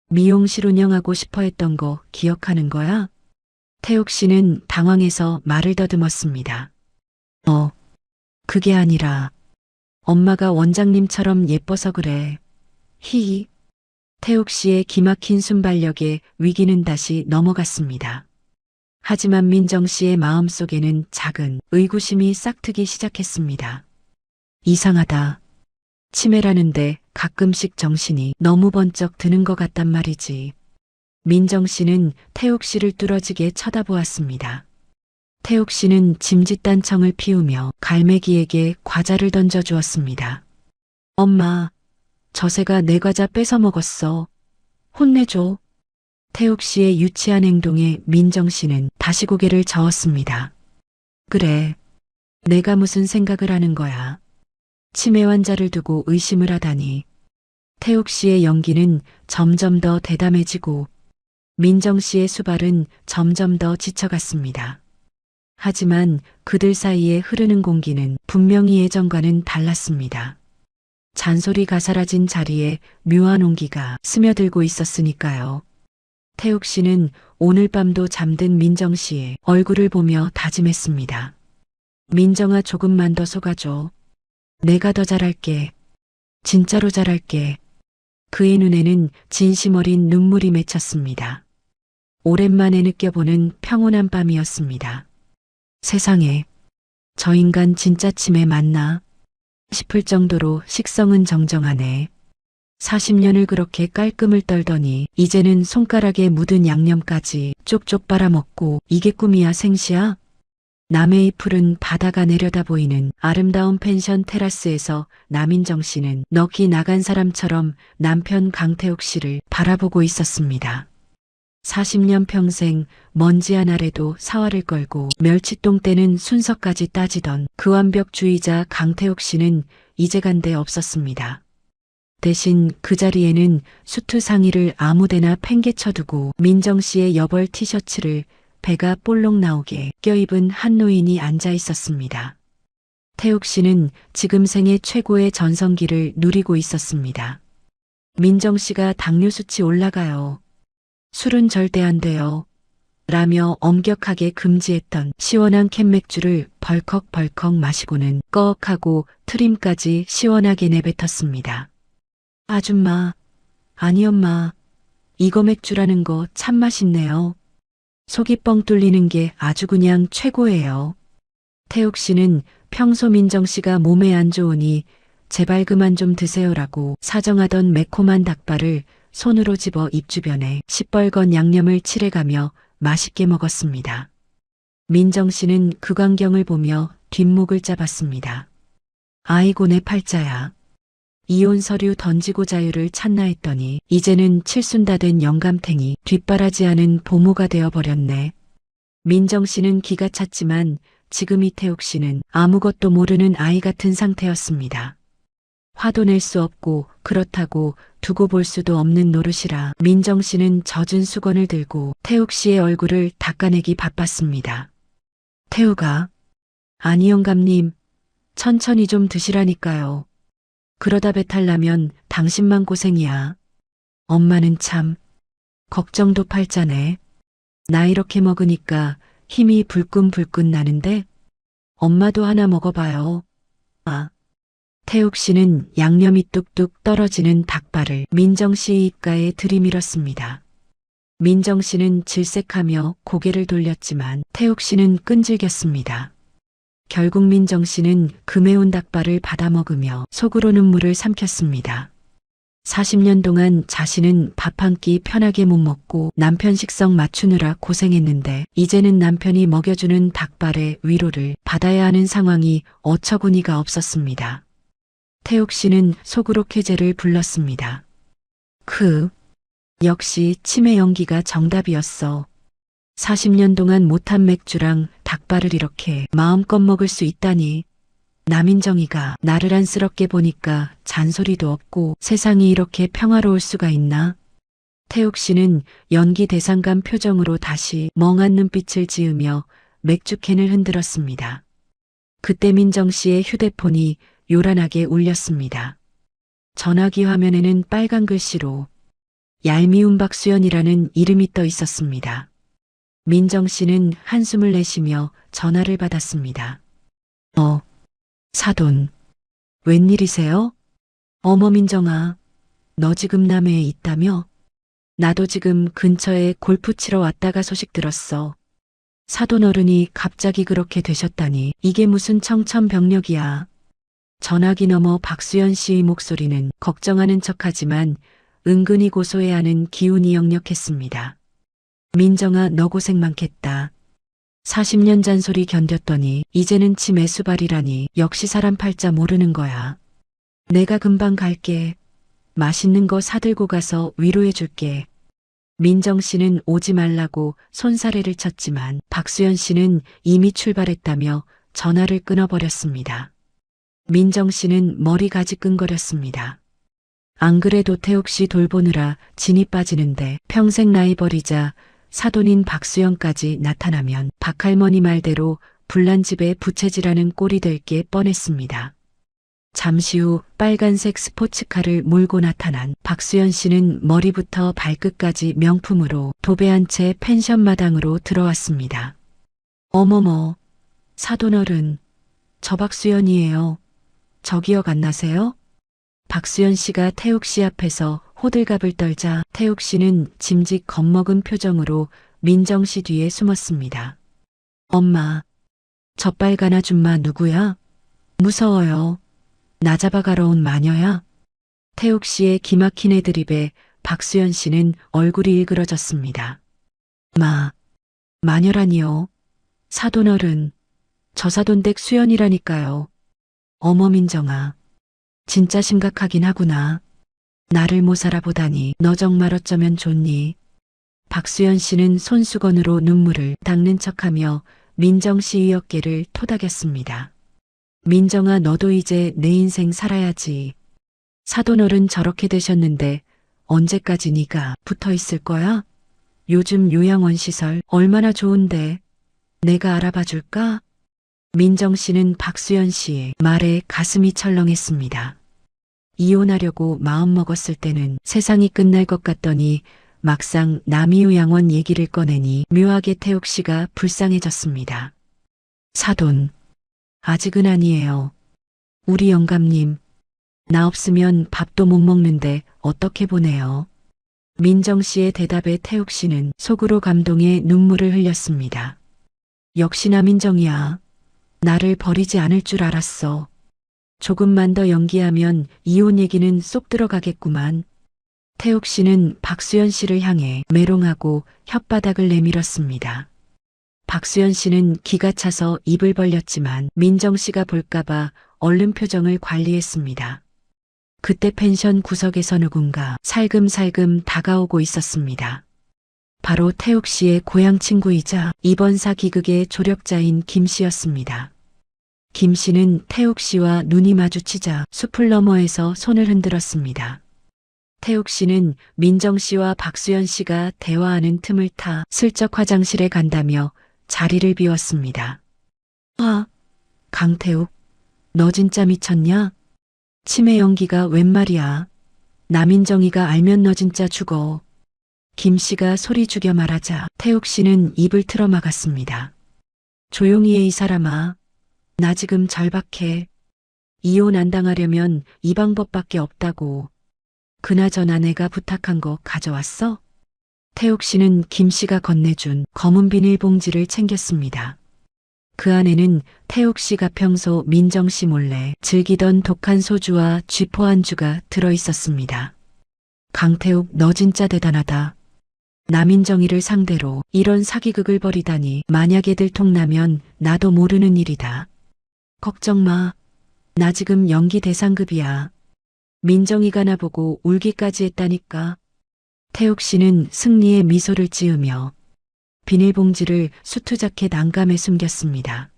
미용실 운영하고 싶어 했던 거 기억하는 거야? 태욱 씨는 당황해서 말을 더듬었습니다. 그게 아니라 엄마가 원장님처럼 예뻐서 그래. 히히. 태욱 씨의 기막힌 순발력에 위기는 다시 넘어갔습니다. 하지만 민정 씨의 마음속에는 작은 의구심이 싹트기 시작했습니다. 이상하다. 치매라는데 가끔씩 정신이 너무 번쩍 드는 것 같단 말이지. 민정 씨는 태욱 씨를 뚫어지게 쳐다보았습니다. 태욱 씨는 짐짓단청을 피우며 갈매기에게 과자를 던져주었습니다. 엄마, 저 새가 내 과자 뺏어 먹었어. 혼내줘. 태욱 씨의 유치한 행동에 민정 씨는 다시 고개를 저었습니다. 그래, 내가 무슨 생각을 하는 거야. 치매 환자를 두고 의심을 하다니. 태욱 씨의 연기는 점점 더 대담해지고 민정 씨의 수발은 점점 더 지쳐갔습니다. 하지만 그들 사이에 흐르는 공기는 분명히 예전과는 달랐습니다. 잔소리가 사라진 자리에 묘한 온기가 스며들고 있었으니까요. 태욱 씨는 오늘 밤도 잠든 민정 씨의 얼굴을 보며 다짐했습니다. 민정아, 조금만 더 속아줘. 내가 더 잘할게. 진짜로 잘할게. 그의 눈에는 진심 어린 눈물이 맺혔습니다. 오랜만에 느껴보는 평온한 밤이었습니다. 세상에, 저 인간 진짜 치매 맞나 싶을 정도로 식성은 정정하네. 40년을 그렇게 깔끔을 떨더니 이제는 손가락에 묻은 양념까지 쪽쪽 빨아먹고 이게 꿈이야 생시야? 남해의 푸른 바다가 내려다 보이는 아름다운 펜션 테라스에서 남인정 씨는 넋이 나간 사람처럼 남편 강태욱 씨를 바라보고 있었습니다. 40년 평생 먼지 한 알에도 사활을 걸고 멸치똥 떼는 순서까지 따지던 그 완벽주의자 강태욱 씨는 이제 간데 없었습니다. 대신 그 자리에는 수트 상의를 아무데나 팽개쳐두고 민정 씨의 여벌 티셔츠를 배가 볼록 나오게 껴입은 한 노인이 앉아 있었습니다. 태욱 씨는 지금 생애 최고의 전성기를 누리고 있었습니다. 민정 씨가 당뇨 수치 올라가요. 술은 절대 안 돼요. 라며 엄격하게 금지했던 시원한 캔맥주를 벌컥벌컥 마시고는 꺽하고 트림까지 시원하게 내뱉었습니다. 아줌마, 아니 엄마, 이거 맥주라는 거 참 맛있네요. 속이 뻥 뚫리는 게 아주 그냥 최고예요. 태욱 씨는 평소 민정 씨가 몸에 안 좋으니 제발 그만 좀 드세요라고 사정하던 매콤한 닭발을 손으로 집어 입 주변에 시뻘건 양념을 칠해가며 맛있게 먹었습니다. 민정 씨는 그 광경을 보며 뒷목을 잡았습니다. 아이고 내 팔자야. 이혼 서류 던지고 자유를 찾나 했더니 이제는 칠순다 된 영감탱이 뒷바라지하는 보모가 되어버렸네. 민정 씨는 기가 찼지만 지금 이태욱 씨는 아무것도 모르는 아이 같은 상태였습니다. 화도 낼 수 없고 그렇다고 두고 볼 수도 없는 노릇이라 민정 씨는 젖은 수건을 들고 태욱 씨의 얼굴을 닦아내기 바빴습니다. 태욱아, 아니 영감님, 천천히 좀 드시라니까요. 그러다 배탈 나면 당신만 고생이야. 엄마는 참 걱정도 팔자네. 나 이렇게 먹으니까 힘이 불끈불끈 나는데 엄마도 하나 먹어봐요. 아. 태욱 씨는 양념이 뚝뚝 떨어지는 닭발을 민정 씨 입가에 들이밀었습니다. 민정 씨는 질색하며 고개를 돌렸지만 태욱 씨는 끈질겼습니다. 결국 민정 씨는 그 매운 닭발을 받아먹으며 속으로 눈물을 삼켰습니다. 40년 동안 자신은 밥 한 끼 편하게 못 먹고 남편 식성 맞추느라 고생했는데 이제는 남편이 먹여주는 닭발의 위로를 받아야 하는 상황이 어처구니가 없었습니다. 태욱 씨는 속으로 쾌재를 불렀습니다. 역시 치매 연기가 정답이었어. 40년 동안 못한 맥주랑 닭발을 이렇게 마음껏 먹을 수 있다니. 남인정이가 나를 안쓰럽게 보니까 잔소리도 없고 세상이 이렇게 평화로울 수가 있나? 태욱 씨는 연기 대상감 표정으로 다시 멍한 눈빛을 지으며 맥주캔을 흔들었습니다. 그때 민정 씨의 휴대폰이 요란하게 울렸습니다. 전화기 화면에는 빨간 글씨로 얄미운 박수연이라는 이름이 떠 있었습니다. 민정 씨는 한숨을 내쉬며 전화를 받았습니다. 사돈, 웬일이세요? 어머 민정아, 너 지금 남해에 있다며? 나도 지금 근처에 골프 치러 왔다가 소식 들었어. 사돈 어른이 갑자기 그렇게 되셨다니 이게 무슨 청천벽력이야. 전화기 너머 박수연 씨의 목소리는 걱정하는 척하지만 은근히 고소해야 하는 기운이 역력했습니다. 민정아 너 고생 많겠다. 40년 잔소리 견뎠더니 이제는 치매 수발이라니 역시 사람 팔자 모르는 거야. 내가 금방 갈게. 맛있는 거 사들고 가서 위로해 줄게. 민정 씨는 오지 말라고 손사래를 쳤지만 박수연 씨는 이미 출발했다며 전화를 끊어버렸습니다. 민정 씨는 머리가 지끈거렸습니다. 안 그래도 태욱 씨 돌보느라 진이 빠지는데 평생 나이 버리자 사돈인 박수연까지 나타나면 박할머니 말대로 불난집에 부채질하는 꼴이 될 게 뻔했습니다. 잠시 후 빨간색 스포츠카를 몰고 나타난 박수연 씨는 머리부터 발끝까지 명품으로 도배한 채 펜션 마당으로 들어왔습니다. 어머머, 사돈어른, 저 박수연이에요. 저 기억 안 나세요? 박수연 씨가 태욱 씨 앞에서 호들갑을 떨자 태욱 씨는 짐짓 겁먹은 표정으로 민정 씨 뒤에 숨었습니다. 엄마, 저 빨간 아줌마 누구야? 무서워요. 나 잡아가러 온 마녀야? 태욱 씨의 기막힌 애드립에 박수연 씨는 얼굴이 일그러졌습니다. 마녀라니요. 사돈어른, 저 사돈댁 수연이라니까요. 어머 민정아, 진짜 심각하긴 하구나. 나를 못 알아보다니 너 정말 어쩌면 좋니? 박수연 씨는 손수건으로 눈물을 닦는 척하며 민정 씨의 어깨를 토닥였습니다. 민정아 너도 이제 내 인생 살아야지. 사돈어른 저렇게 되셨는데 언제까지 네가 붙어 있을 거야? 요즘 요양원 시설 얼마나 좋은데 내가 알아봐 줄까? 민정 씨는 박수연 씨의 말에 가슴이 철렁했습니다. 이혼하려고 마음먹었을 때는 세상이 끝날 것 같더니 막상 남이유 양원 얘기를 꺼내니 묘하게 태옥 씨가 불쌍해졌습니다. 사돈, 아직은 아니에요. 우리 영감님, 나 없으면 밥도 못 먹는데 어떻게 보내요? 민정 씨의 대답에 태옥 씨는 속으로 감동에 눈물을 흘렸습니다. 역시나 민정이야. 나를 버리지 않을 줄 알았어. 조금만 더 연기하면 이혼 얘기는 쏙 들어가겠구만. 태옥 씨는 박수연 씨를 향해 메롱하고 혓바닥을 내밀었습니다. 박수연 씨는 기가 차서 입을 벌렸지만 민정 씨가 볼까봐 얼른 표정을 관리했습니다. 그때 펜션 구석에서 누군가 살금살금 다가오고 있었습니다. 바로 태옥 씨의 고향 친구이자 이번 사 기극의 조력자인 김 씨였습니다. 김 씨는 태옥 씨와 눈이 마주치자 숲을 너머에서 손을 흔들었습니다. 태옥 씨는 민정 씨와 박수연 씨가 대화하는 틈을 타 슬쩍 화장실에 간다며 자리를 비웠습니다. 아, 강태욱, 너 진짜 미쳤냐? 치매 연기가 웬 말이야. 남인정이가 알면 너 진짜 죽어. 김 씨가 소리 죽여 말하자 태옥 씨는 입을 틀어 막았습니다. 조용히 해 이 사람아. 나 지금 절박해. 이혼 안 당하려면 이 방법밖에 없다고. 그나저나 내가 부탁한 거 가져왔어? 태옥 씨는 김 씨가 건네준 검은 비닐봉지를 챙겼습니다. 그 안에는 태옥 씨가 평소 민정 씨 몰래 즐기던 독한 소주와 쥐포 안주가 들어있었습니다. 강태욱, 너 진짜 대단하다. 남인정이를 상대로 이런 사기극을 벌이다니. 만약에 들통나면 나도 모르는 일이다. 걱정 마. 나 지금 연기 대상급이야. 민정이가 나보고 울기까지 했다니까. 태옥 씨는 승리의 미소를 지으며 비닐봉지를 수트 자켓 안감에 숨겼습니다.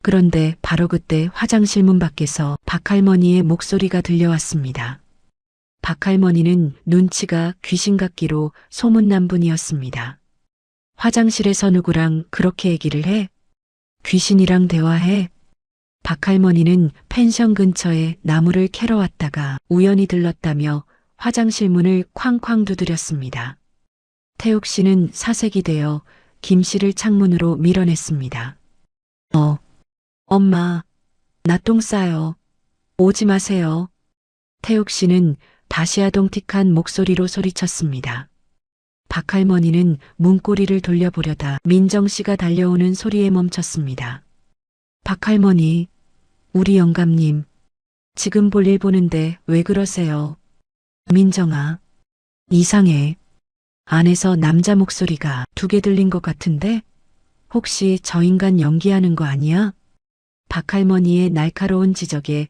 그런데 바로 그때 화장실 문 밖에서 박할머니의 목소리가 들려왔습니다. 박할머니는 눈치가 귀신 같기로 소문난 분이었습니다. 화장실에서 누구랑 그렇게 얘기를 해? 귀신이랑 대화해? 박할머니는 펜션 근처에 나무를 캐러 왔다가 우연히 들렀다며 화장실 문을 쾅쾅 두드렸습니다. 태옥 씨는 사색이 되어 김 씨를 창문으로 밀어냈습니다. 엄마, 나 똥 싸요. 오지 마세요. 태옥 씨는 다시 아동틱한 목소리로 소리쳤습니다. 박할머니는 문고리를 돌려보려다 민정 씨가 달려오는 소리에 멈췄습니다. 박할머니, 우리 영감님, 지금 볼일 보는데 왜 그러세요? 민정아, 이상해. 안에서 남자 목소리가 2개 들린 것 같은데? 혹시 저 인간 연기하는 거 아니야? 박할머니의 날카로운 지적에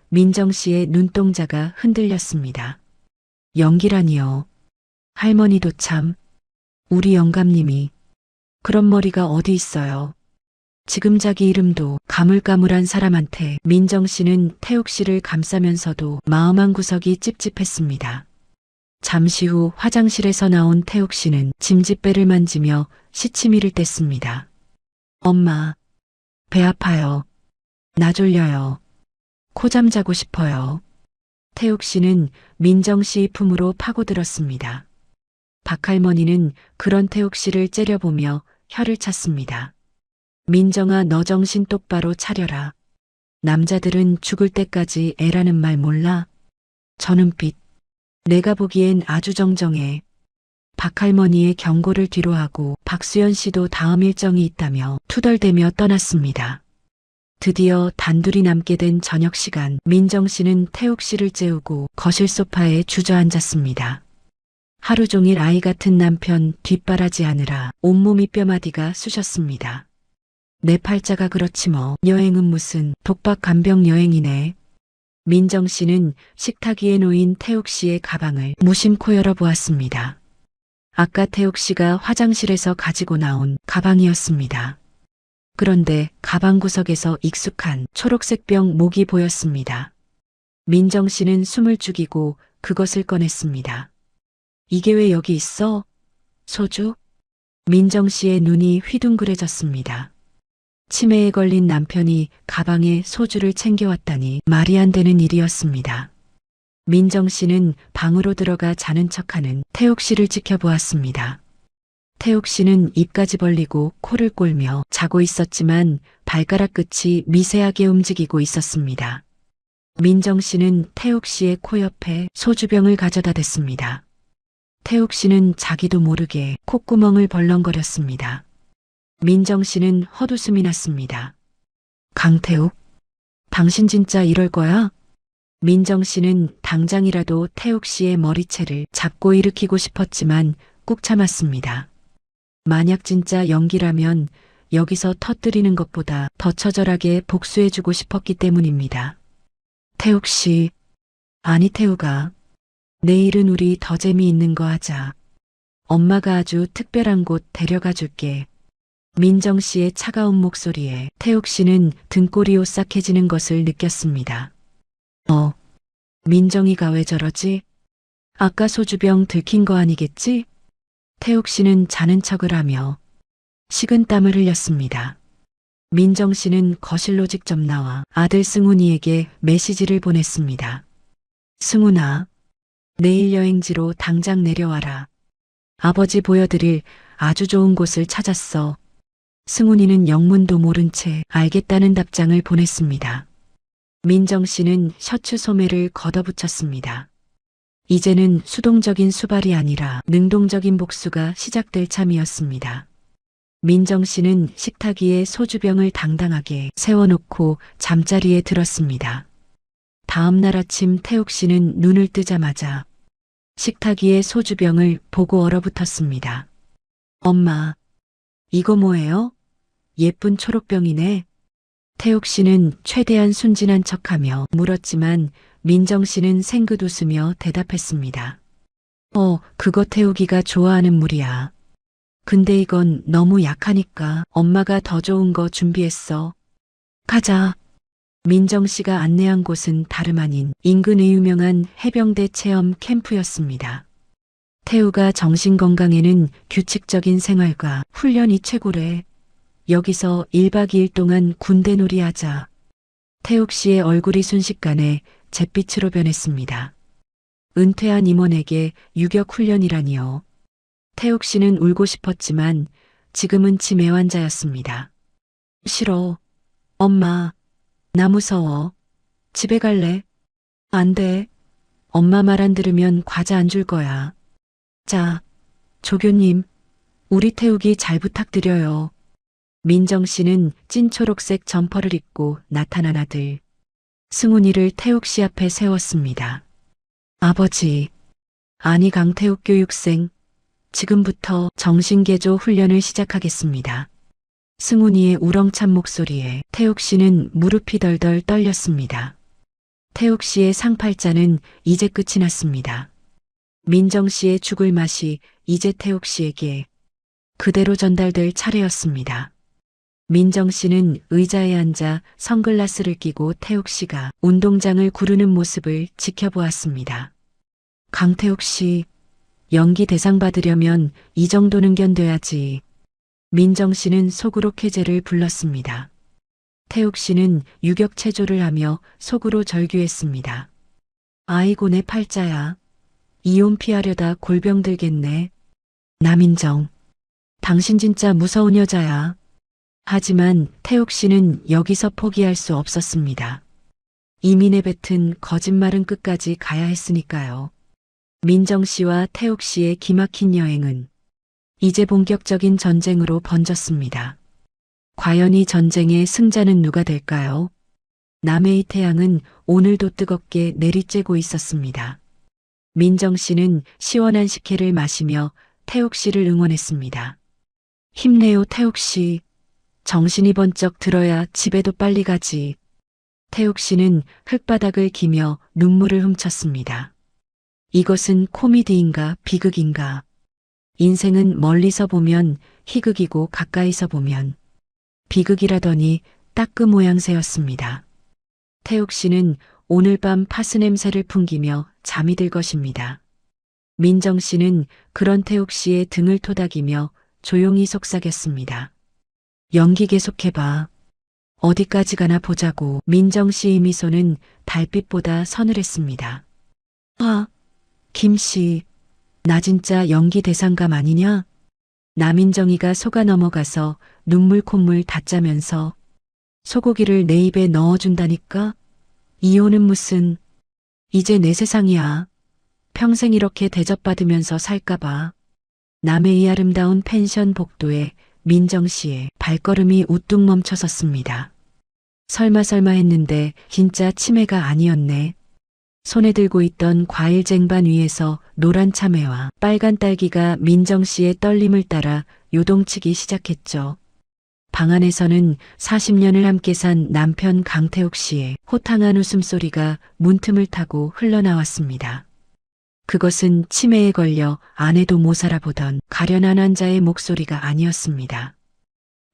민정 씨의 눈동자가 흔들렸습니다. 연기라니요. 할머니도 참, 우리 영감님이 그런 머리가 어디 있어요. 지금 자기 이름도 가물가물한 사람한테. 민정 씨는 태옥 씨를 감싸면서도 마음 한구석이 찝찝했습니다. 잠시 후 화장실에서 나온 태옥 씨는 짐짓배를 만지며 시치미를 뗐습니다. 엄마, 배 아파요. 나 졸려요. 코잠 자고 싶어요. 태옥 씨는 민정 씨 품으로 파고들었습니다. 박할머니는 그런 태옥 씨를 째려보며 혀를 찼습니다. 민정아, 너 정신 똑바로 차려라. 남자들은 죽을 때까지 애라는 말 몰라? 저 눈빛, 내가 보기엔 아주 정정해. 박할머니의 경고를 뒤로하고 박수연 씨도 다음 일정이 있다며 투덜대며 떠났습니다. 드디어 단둘이 남게 된 저녁 시간, 민정 씨는 태옥 씨를 재우고 거실 소파에 주저앉았습니다. 하루 종일 아이 같은 남편 뒷바라지하느라 온몸이 뼈마디가 쑤셨습니다. 내 팔자가 그렇지 뭐. 여행은 무슨 독박 간병 여행이네. 민정 씨는 식탁 위에 놓인 태옥 씨의 가방을 무심코 열어보았습니다. 아까 태옥 씨가 화장실에서 가지고 나온 가방이었습니다. 그런데 가방 구석에서 익숙한 초록색 병 목이 보였습니다. 민정 씨는 숨을 죽이고 그것을 꺼냈습니다. 이게 왜 여기 있어? 소주? 민정 씨의 눈이 휘둥그레졌습니다. 치매에 걸린 남편이 가방에 소주를 챙겨왔다니 말이 안 되는 일이었습니다. 민정 씨는 방으로 들어가 자는 척하는 태옥 씨를 지켜보았습니다. 태옥 씨는 입까지 벌리고 코를 꼴며 자고 있었지만 발가락 끝이 미세하게 움직이고 있었습니다. 민정 씨는 태옥 씨의 코 옆에 소주병을 가져다 댔습니다. 태옥 씨는 자기도 모르게 콧구멍을 벌렁거렸습니다. 민정 씨는 헛웃음이 났습니다. 강태욱, 당신 진짜 이럴 거야? 민정 씨는 당장이라도 태옥 씨의 머리채를 잡고 일으키고 싶었지만 꾹 참았습니다. 만약 진짜 연기라면 여기서 터뜨리는 것보다 더 처절하게 복수해주고 싶었기 때문입니다. 태옥 씨, 아니 태우가, 내일은 우리 더 재미있는 거 하자. 엄마가 아주 특별한 곳 데려가 줄게. 민정 씨의 차가운 목소리에 태옥 씨는 등골이 오싹해지는 것을 느꼈습니다. 민정이가 왜 저러지? 아까 소주병 들킨 거 아니겠지? 태옥 씨는 자는 척을 하며 식은땀을 흘렸습니다. 민정 씨는 거실로 직접 나와 아들 승훈이에게 메시지를 보냈습니다. 승훈아, 내일 여행지로 당장 내려와라. 아버지 보여드릴 아주 좋은 곳을 찾았어. 승훈이는 영문도 모른 채 알겠다는 답장을 보냈습니다. 민정 씨는 셔츠 소매를 걷어붙였습니다. 이제는 수동적인 수발이 아니라 능동적인 복수가 시작될 참이었습니다. 민정 씨는 식탁 위에 소주병을 당당하게 세워놓고 잠자리에 들었습니다. 다음 날 아침 태옥 씨는 눈을 뜨자마자 식탁 위에 소주병을 보고 얼어붙었습니다. 엄마, 이거 뭐예요? 예쁜 초록병이네. 태옥 씨는 최대한 순진한 척하며 물었지만 민정 씨는 생긋 웃으며 대답했습니다. 그거 태옥이가 좋아하는 물이야. 근데 이건 너무 약하니까 엄마가 더 좋은 거 준비했어. 가자. 민정 씨가 안내한 곳은 다름 아닌 인근의 유명한 해병대 체험 캠프였습니다. 태우가 정신 건강에는 규칙적인 생활과 훈련이 최고래. 여기서 1박 2일 동안 군대 놀이 하자. 태욱 씨의 얼굴이 순식간에 잿빛으로 변했습니다. 은퇴한 임원에게 유격 훈련이라니요. 태욱 씨는 울고 싶었지만 지금은 치매 환자였습니다. 싫어. 엄마, 나 무서워. 집에 갈래? 안 돼. 엄마 말 안 들으면 과자 안 줄 거야. 자, 조교님, 우리 태욱이 잘 부탁드려요. 민정 씨는 찐 초록색 점퍼를 입고 나타난 아들 승훈이를 태욱 씨 앞에 세웠습니다. 아버지, 아니 강태욱 교육생, 지금부터 정신개조 훈련을 시작하겠습니다. 승훈이의 우렁찬 목소리에 태욱 씨는 무릎이 덜덜 떨렸습니다. 태욱 씨의 상팔자는 이제 끝이 났습니다. 민정 씨의 죽을 맛이 이제 태욱 씨에게 그대로 전달될 차례였습니다. 민정 씨는 의자에 앉아 선글라스를 끼고 태욱 씨가 운동장을 구르는 모습을 지켜보았습니다. 강태욱 씨, 연기 대상 받으려면 이 정도는 견뎌야지. 민정 씨는 속으로 쾌재를 불렀습니다. 태욱 씨는 유격 체조를 하며 속으로 절규했습니다. 아이고 내 팔자야. 이혼 피하려다 골병 들겠네. 남인정, 당신 진짜 무서운 여자야. 하지만 태욱 씨는 여기서 포기할 수 없었습니다. 이미 내뱉은 거짓말은 끝까지 가야 했으니까요. 민정 씨와 태욱 씨의 기막힌 여행은 이제 본격적인 전쟁으로 번졌습니다. 과연 이 전쟁의 승자는 누가 될까요? 남해의 태양은 오늘도 뜨겁게 내리쬐고 있었습니다. 민정 씨는 시원한 식혜를 마시며 태욱 씨를 응원했습니다. 힘내요 태욱 씨. 정신이 번쩍 들어야 집에도 빨리 가지. 태욱 씨는 흙바닥을 기며 눈물을 훔쳤습니다. 이것은 코미디인가 비극인가. 인생은 멀리서 보면 희극이고 가까이서 보면 비극이라더니 딱 그 모양새였습니다. 태욱 씨는 오늘 밤 파스 냄새를 풍기며 잠이 들 것입니다. 민정 씨는 그런 태욱 씨의 등을 토닥이며 조용히 속삭였습니다. 연기 계속해봐. 어디까지 가나 보자고. 민정 씨의 미소는 달빛보다 서늘했습니다. 아, 김씨, 나 진짜 연기 대상감 아니냐? 남인정이가 속아 넘어가서 눈물 콧물 다 짜면서 소고기를 내 입에 넣어준다니까? 이혼은 무슨, 이제 내 세상이야. 평생 이렇게 대접받으면서 살까봐. 남의 이 아름다운 펜션 복도에 민정 씨의 발걸음이 우뚝 멈춰섰습니다. 설마 했는데 진짜 치매가 아니었네. 손에 들고 있던 과일 쟁반 위에서 노란 참외와 빨간 딸기가 민정 씨의 떨림을 따라 요동치기 시작했죠. 방 안에서는 40년을 함께 산 남편 강태욱 씨의 호탕한 웃음소리가 문틈을 타고 흘러나왔습니다. 그것은 치매에 걸려 아내도 못 살아보던 가련한 환자의 목소리가 아니었습니다.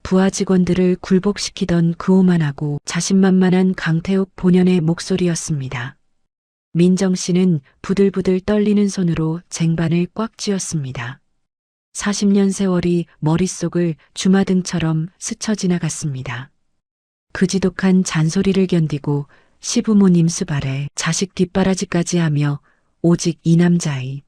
부하 직원들을 굴복시키던 그 오만하고 자신만만한 강태욱 본연의 목소리였습니다. 민정 씨는 부들부들 떨리는 손으로 쟁반을 꽉 쥐었습니다. 40년 세월이 머릿속을 주마등처럼 스쳐 지나갔습니다. 그 지독한 잔소리를 견디고 시부모님 수발에 자식 뒷바라지까지 하며 오직 이 남자의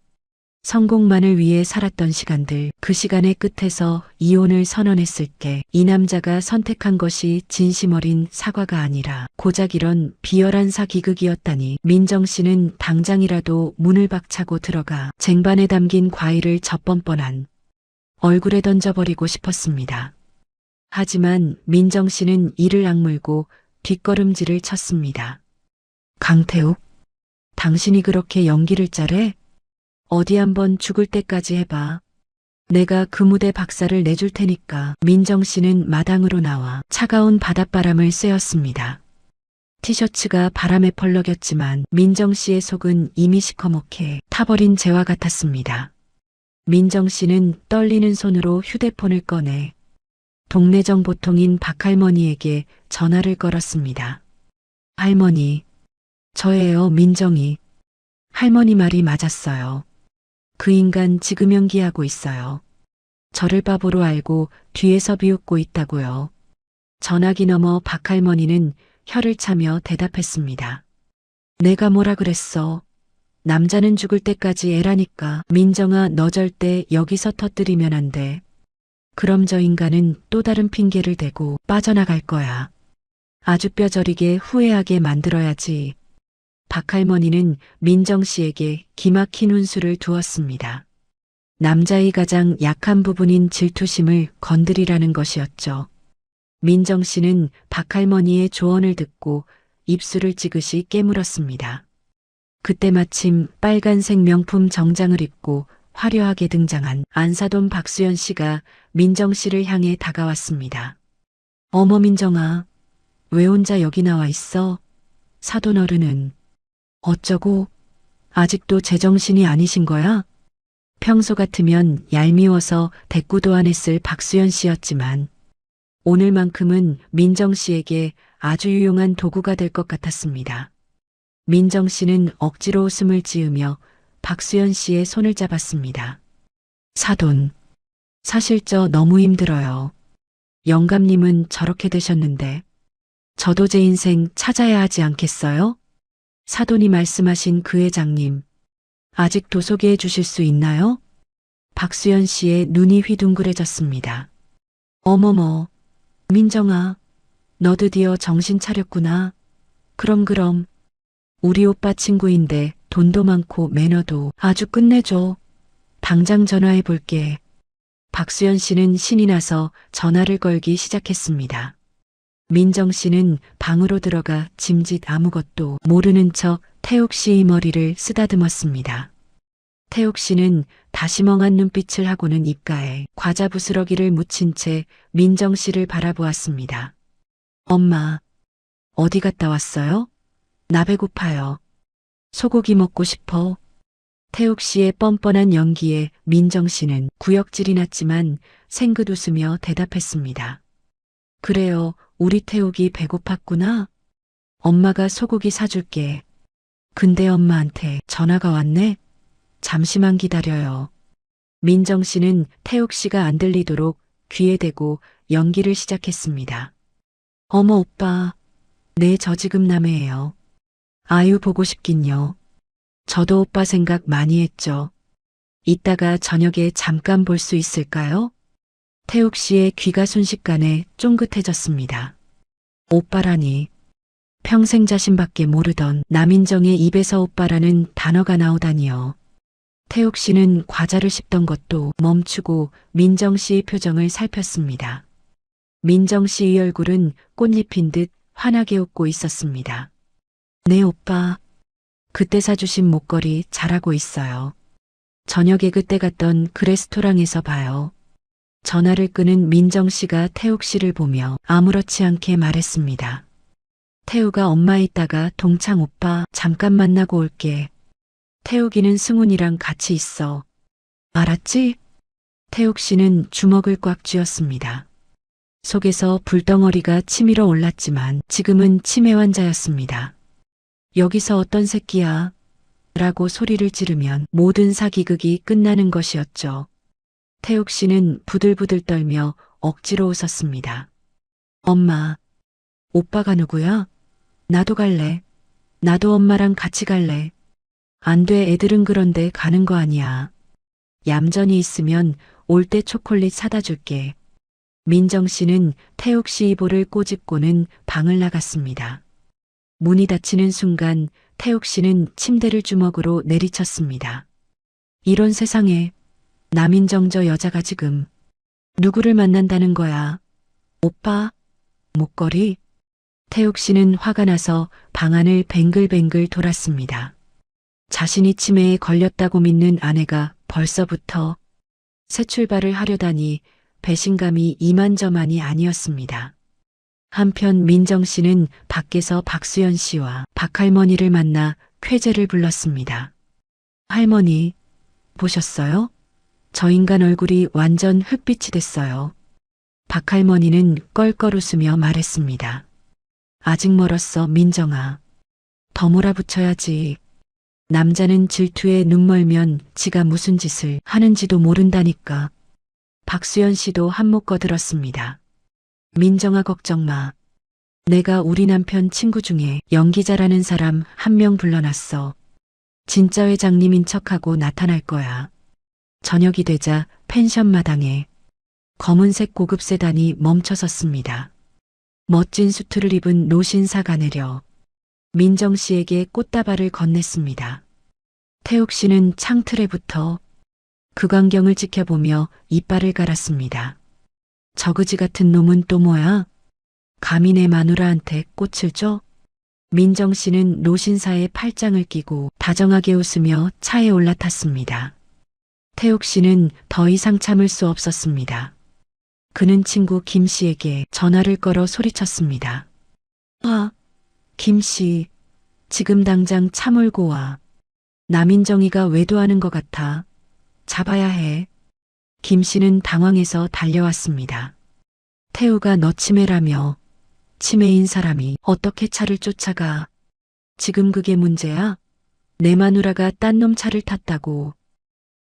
성공만을 위해 살았던 시간들, 그 시간의 끝에서 이혼을 선언했을 때 이 남자가 선택한 것이 진심 어린 사과가 아니라 고작 이런 비열한 사기극이었다니 민정 씨는 당장이라도 문을 박차고 들어가 쟁반에 담긴 과일을 젖뻔뻔한 얼굴에 던져버리고 싶었습니다. 하지만 민정 씨는 이를 악물고 뒷걸음질을 쳤습니다. 강태욱, 당신이 그렇게 연기를 잘해? 어디 한번 죽을 때까지 해봐. 내가 그 무대 박살을 내줄 테니까. 민정 씨는 마당으로 나와 차가운 바닷바람을 쐬었습니다. 티셔츠가 바람에 펄럭였지만 민정 씨의 속은 이미 시커멓게 타버린 재와 같았습니다. 민정 씨는 떨리는 손으로 휴대폰을 꺼내 동네 정보통인 박할머니에게 전화를 걸었습니다. 할머니, 저예요, 민정이. 할머니 말이 맞았어요. 그 인간 지금 연기하고 있어요. 저를 바보로 알고 뒤에서 비웃고 있다고요. 전화기 너머 박할머니는 혀를 차며 대답했습니다. 내가 뭐라 그랬어. 남자는 죽을 때까지 애라니까. 민정아, 너 절대 여기서 터뜨리면 안 돼. 그럼 저 인간은 또 다른 핑계를 대고 빠져나갈 거야. 아주 뼈저리게 후회하게 만들어야지. 박할머니는 민정 씨에게 기막힌 훈수를 두었습니다. 남자의 가장 약한 부분인 질투심을 건드리라는 것이었죠. 민정 씨는 박할머니의 조언을 듣고 입술을 찌그시 깨물었습니다. 그때 마침 빨간색 명품 정장을 입고 화려하게 등장한 안사돈 박수연 씨가 민정 씨를 향해 다가왔습니다. 어머 민정아, 왜 혼자 여기 나와 있어? 사돈 어른은 어쩌고? 아직도 제정신이 아니신 거야? 평소 같으면 얄미워서 대꾸도 안 했을 박수연 씨였지만 오늘만큼은 민정 씨에게 아주 유용한 도구가 될 것 같았습니다. 민정 씨는 억지로 웃음을 지으며 박수연 씨의 손을 잡았습니다. 사돈, 사실 저 너무 힘들어요. 영감님은 저렇게 되셨는데 저도 제 인생 찾아야 하지 않겠어요? 사돈이 말씀하신 그 회장님, 아직도 소개해 주실 수 있나요? 박수연 씨의 눈이 휘둥그레졌습니다. 어머머, 민정아, 너 드디어 정신 차렸구나. 그럼, 우리 오빠 친구인데 돈도 많고 매너도 아주 끝내줘. 당장 전화해 볼게. 박수연 씨는 신이 나서 전화를 걸기 시작했습니다. 민정 씨는 방으로 들어가 짐짓 아무것도 모르는 척 태욱 씨의 머리를 쓰다듬었습니다. 태욱 씨는 다시 멍한 눈빛을 하고는 입가에 과자 부스러기를 묻힌 채 민정 씨를 바라보았습니다. 엄마, 어디 갔다 왔어요? 나 배고파요. 소고기 먹고 싶어. 태욱 씨의 뻔뻔한 연기에 민정 씨는 구역질이 났지만 생긋 웃으며 대답했습니다. 그래요, 우리 태욱이 배고팠구나. 엄마가 소고기 사줄게. 근데 엄마한테 전화가 왔네? 잠시만 기다려요. 민정 씨는 태욱 씨가 안 들리도록 귀에 대고 연기를 시작했습니다. 어머 오빠, 네 저 지금 남해예요. 아유 보고 싶긴요. 저도 오빠 생각 많이 했죠. 이따가 저녁에 잠깐 볼 수 있을까요? 태욱 씨의 귀가 순식간에 쫑긋해졌습니다. 오빠라니. 평생 자신밖에 모르던 남인정의 입에서 오빠라는 단어가 나오다니요. 태욱 씨는 과자를 씹던 것도 멈추고 민정 씨의 표정을 살폈습니다. 민정 씨의 얼굴은 꽃잎인 듯 환하게 웃고 있었습니다. 네, 오빠. 그때 사주신 목걸이 잘하고 있어요. 저녁에 그때 갔던 그 레스토랑에서 봐요. 전화를 끊은 민정 씨가 태욱 씨를 보며 아무렇지 않게 말했습니다. 태우가 엄마 있다가 동창 오빠 잠깐 만나고 올게. 태욱이는 승훈이랑 같이 있어. 알았지? 태욱 씨는 주먹을 꽉 쥐었습니다. 속에서 불덩어리가 치밀어 올랐지만 지금은 치매 환자였습니다. 여기서 어떤 새끼야? 라고 소리를 지르면 모든 사기극이 끝나는 것이었죠. 태욱 씨는 부들부들 떨며 억지로 웃었습니다. 엄마, 오빠가 누구야? 나도 갈래. 나도 엄마랑 같이 갈래. 안 돼, 애들은 그런데 가는 거 아니야. 얌전히 있으면 올 때 초콜릿 사다 줄게. 민정 씨는 태욱 씨 이보를 꼬집고는 방을 나갔습니다. 문이 닫히는 순간 태욱 씨는 침대를 주먹으로 내리쳤습니다. 이런 세상에 남인정 저 여자가 지금 누구를 만난다는 거야? 오빠? 목걸이? 태욱 씨는 화가 나서 방 안을 뱅글뱅글 돌았습니다. 자신이 치매에 걸렸다고 믿는 아내가 벌써부터 새 출발을 하려다니 배신감이 이만저만이 아니었습니다. 한편 민정 씨는 밖에서 박수연 씨와 박할머니를 만나 쾌재를 불렀습니다. 할머니, 보셨어요? 저 인간 얼굴이 완전 흑빛이 됐어요. 박할머니는 껄껄 웃으며 말했습니다. 아직 멀었어, 민정아. 더 몰아붙여야지. 남자는 질투에 눈멀면 지가 무슨 짓을 하는지도 모른다니까. 박수연 씨도 한몫 거들었습니다. 민정아, 걱정 마. 내가 우리 남편 친구 중에 연기자라는 사람 한 명 불러놨어. 진짜 회장님인 척하고 나타날 거야. 저녁이 되자 펜션 마당에 검은색 고급 세단이 멈춰섰습니다. 멋진 수트를 입은 노신사가 내려 민정 씨에게 꽃다발을 건넸습니다. 태욱 씨는 창틀에 붙어 그 광경을 지켜보며 이빨을 갈았습니다. 저 그지 같은 놈은 또 뭐야? 감히 내 마누라한테 꽃을 줘? 민정 씨는 노신사의 팔짱을 끼고 다정하게 웃으며 차에 올라탔습니다. 태욱 씨는 더 이상 참을 수 없었습니다. 그는 친구 김 씨에게 전화를 걸어 소리쳤습니다. 김 씨, 지금 당장 차 몰고 와. 남인정이가 외도하는 것 같아. 잡아야 해. 김 씨는 당황해서 달려왔습니다. 태우가 너 치매라며. 치매인 사람이 어떻게 차를 쫓아가. 지금 그게 문제야? 내 마누라가 딴 놈 차를 탔다고.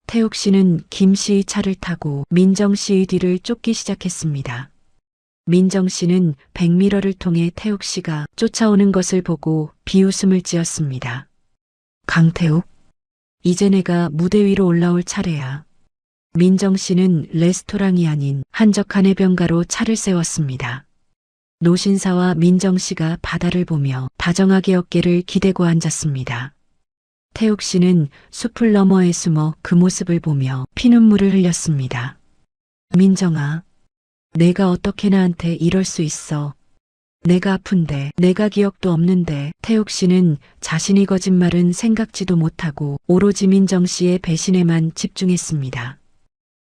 태욱 씨는 김 씨의 차를 타고 민정 씨의 뒤를 쫓기 시작했습니다. 민정 씨는 백미러를 통해 태욱 씨가 쫓아오는 것을 보고 비웃음을 지었습니다. 강태욱, 이제 내가 무대 위로 올라올 차례야. 민정 씨는 레스토랑이 아닌 한적한 해변가로 차를 세웠습니다. 노신사와 민정 씨가 바다를 보며 다정하게 어깨를 기대고 앉았습니다. 태욱 씨는 숲을 너머에 숨어 그 모습을 보며 피눈물을 흘렸습니다. 민정아, 내가 어떻게 나한테 이럴 수 있어. 내가 아픈데, 내가 기억도 없는데. 태욱 씨는 자신이 거짓말은 생각지도 못하고 오로지 민정 씨의 배신에만 집중했습니다.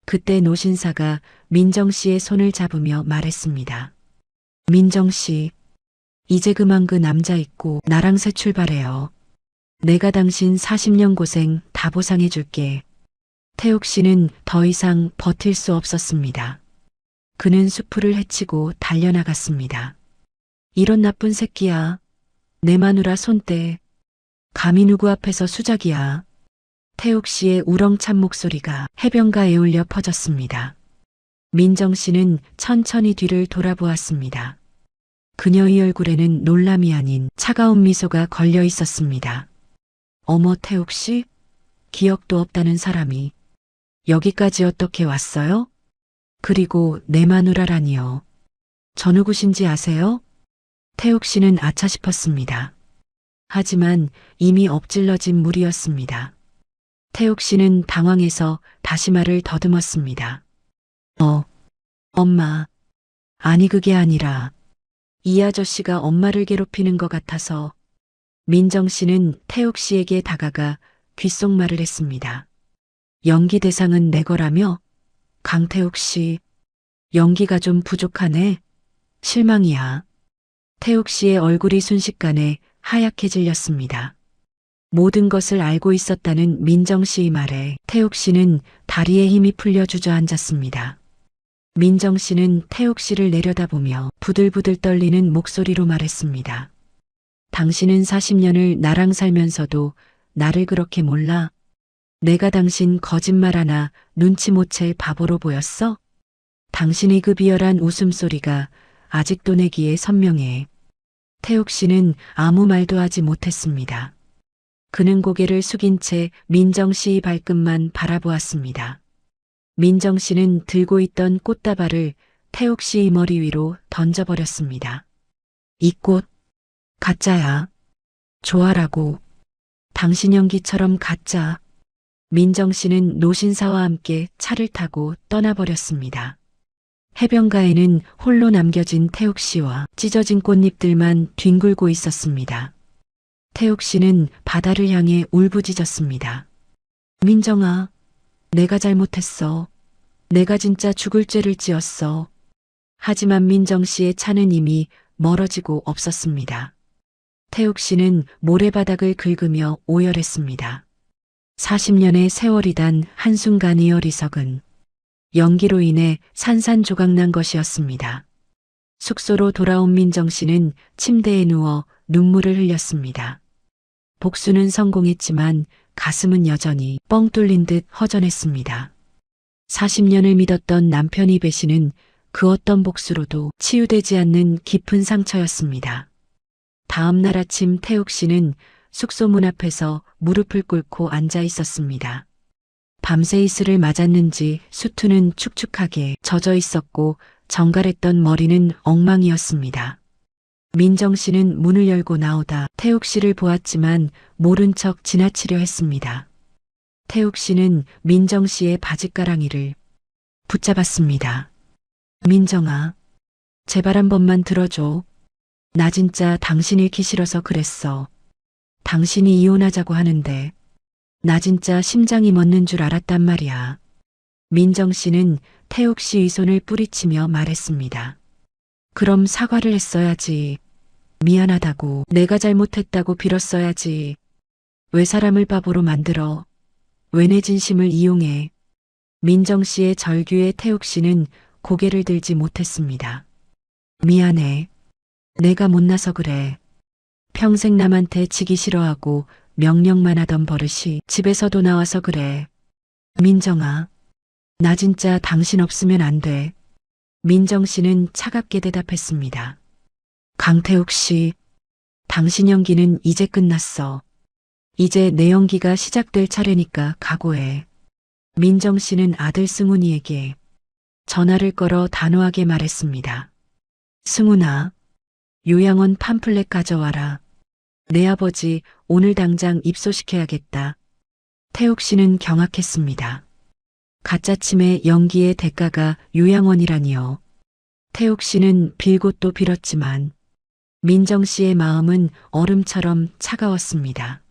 그때 노신사가 민정 씨의 손을 잡으며 말했습니다. 민정 씨, 이제 그만 그 남자 있고 나랑 새 출발해요. 내가 당신 40년 고생 다 보상해 줄게. 태욱 씨는 더 이상 버틸 수 없었습니다. 그는 수풀을 헤치고 달려나갔습니다. 이런 나쁜 새끼야. 내 마누라 손 떼. 감히 누구 앞에서 수작이야. 태욱 씨의 우렁찬 목소리가 해변가에 울려 퍼졌습니다. 민정 씨는 천천히 뒤를 돌아보았습니다. 그녀의 얼굴에는 놀람이 아닌 차가운 미소가 걸려 있었습니다. 어머, 태옥 씨? 기억도 없다는 사람이 여기까지 어떻게 왔어요? 그리고 내 마누라라니요. 저 누구신지 아세요? 태옥 씨는 아차 싶었습니다. 하지만 이미 엎질러진 물이었습니다. 태옥 씨는 당황해서 다시 말을 더듬었습니다. 엄마. 아니, 그게 아니라 이 아저씨가 엄마를 괴롭히는 것 같아서. 민정 씨는 태옥 씨에게 다가가 귓속말을 했습니다. 연기 대상은 내 거라며? 강태옥 씨, 연기가 좀 부족하네. 실망이야. 태옥 씨의 얼굴이 순식간에 하얗게 질렸습니다. 모든 것을 알고 있었다는 민정 씨의 말에 태옥 씨는 다리에 힘이 풀려 주저앉았습니다. 민정 씨는 태옥 씨를 내려다보며 부들부들 떨리는 목소리로 말했습니다. 당신은 40년을 나랑 살면서도 나를 그렇게 몰라? 내가 당신 거짓말 하나 눈치 못 챌 바보로 보였어? 당신의 그 비열한 웃음소리가 아직도 내 귀에 선명해. 태옥 씨는 아무 말도 하지 못했습니다. 그는 고개를 숙인 채 민정 씨의 발끝만 바라보았습니다. 민정 씨는 들고 있던 꽃다발을 태옥 씨의 머리 위로 던져버렸습니다. 이 꽃, 가짜야. 좋아라고. 당신 연기처럼 가짜. 민정 씨는 노신사와 함께 차를 타고 떠나버렸습니다. 해변가에는 홀로 남겨진 태옥 씨와 찢어진 꽃잎들만 뒹굴고 있었습니다. 태옥 씨는 바다를 향해 울부짖었습니다. 민정아, 내가 잘못했어. 내가 진짜 죽을 죄를 지었어. 하지만 민정 씨의 차는 이미 멀어지고 없었습니다. 태옥 씨는 모래바닥을 긁으며 오열했습니다. 40년의 세월이 단 한순간의 어리석은 연기로 인해 산산조각난 것이었습니다. 숙소로 돌아온 민정 씨는 침대에 누워 눈물을 흘렸습니다. 복수는 성공했지만 가슴은 여전히 뻥 뚫린 듯 허전했습니다. 40년을 믿었던 남편의 배신은 그 어떤 복수로도 치유되지 않는 깊은 상처였습니다. 다음 날 아침 태옥 씨는 숙소 문 앞에서 무릎을 꿇고 앉아 있었습니다. 밤새 이슬을 맞았는지 수투는 축축하게 젖어 있었고 정갈했던 머리는 엉망이었습니다. 민정 씨는 문을 열고 나오다 태옥 씨를 보았지만 모른 척 지나치려 했습니다. 태옥 씨는 민정 씨의 바짓가랑이를 붙잡았습니다. 민정아, 제발 한 번만 들어줘. 나 진짜 당신 잃기 싫어서 그랬어. 당신이 이혼하자고 하는데 나 진짜 심장이 멎는 줄 알았단 말이야. 민정 씨는 태옥 씨의 손을 뿌리치며 말했습니다. 그럼 사과를 했어야지. 미안하다고, 내가 잘못했다고 빌었어야지. 왜 사람을 바보로 만들어? 왜 내 진심을 이용해? 민정 씨의 절규에 태옥 씨는 고개를 들지 못했습니다. 미안해. 내가 못나서 그래. 평생 남한테 지기 싫어하고 명령만 하던 버릇이 집에서도 나와서 그래. 민정아, 나 진짜 당신 없으면 안 돼. 민정 씨는 차갑게 대답했습니다. 강태옥 씨, 당신 연기는 이제 끝났어. 이제 내 연기가 시작될 차례니까 각오해. 민정 씨는 아들 승훈이에게 전화를 걸어 단호하게 말했습니다. 승훈아, 요양원 팜플렛 가져와라. 내 아버지 오늘 당장 입소시켜야겠다. 태옥 씨는 경악했습니다. 가짜침의 연기의 대가가 요양원이라니요. 태옥 씨는 빌고 또 빌었지만 민정 씨의 마음은 얼음처럼 차가웠습니다.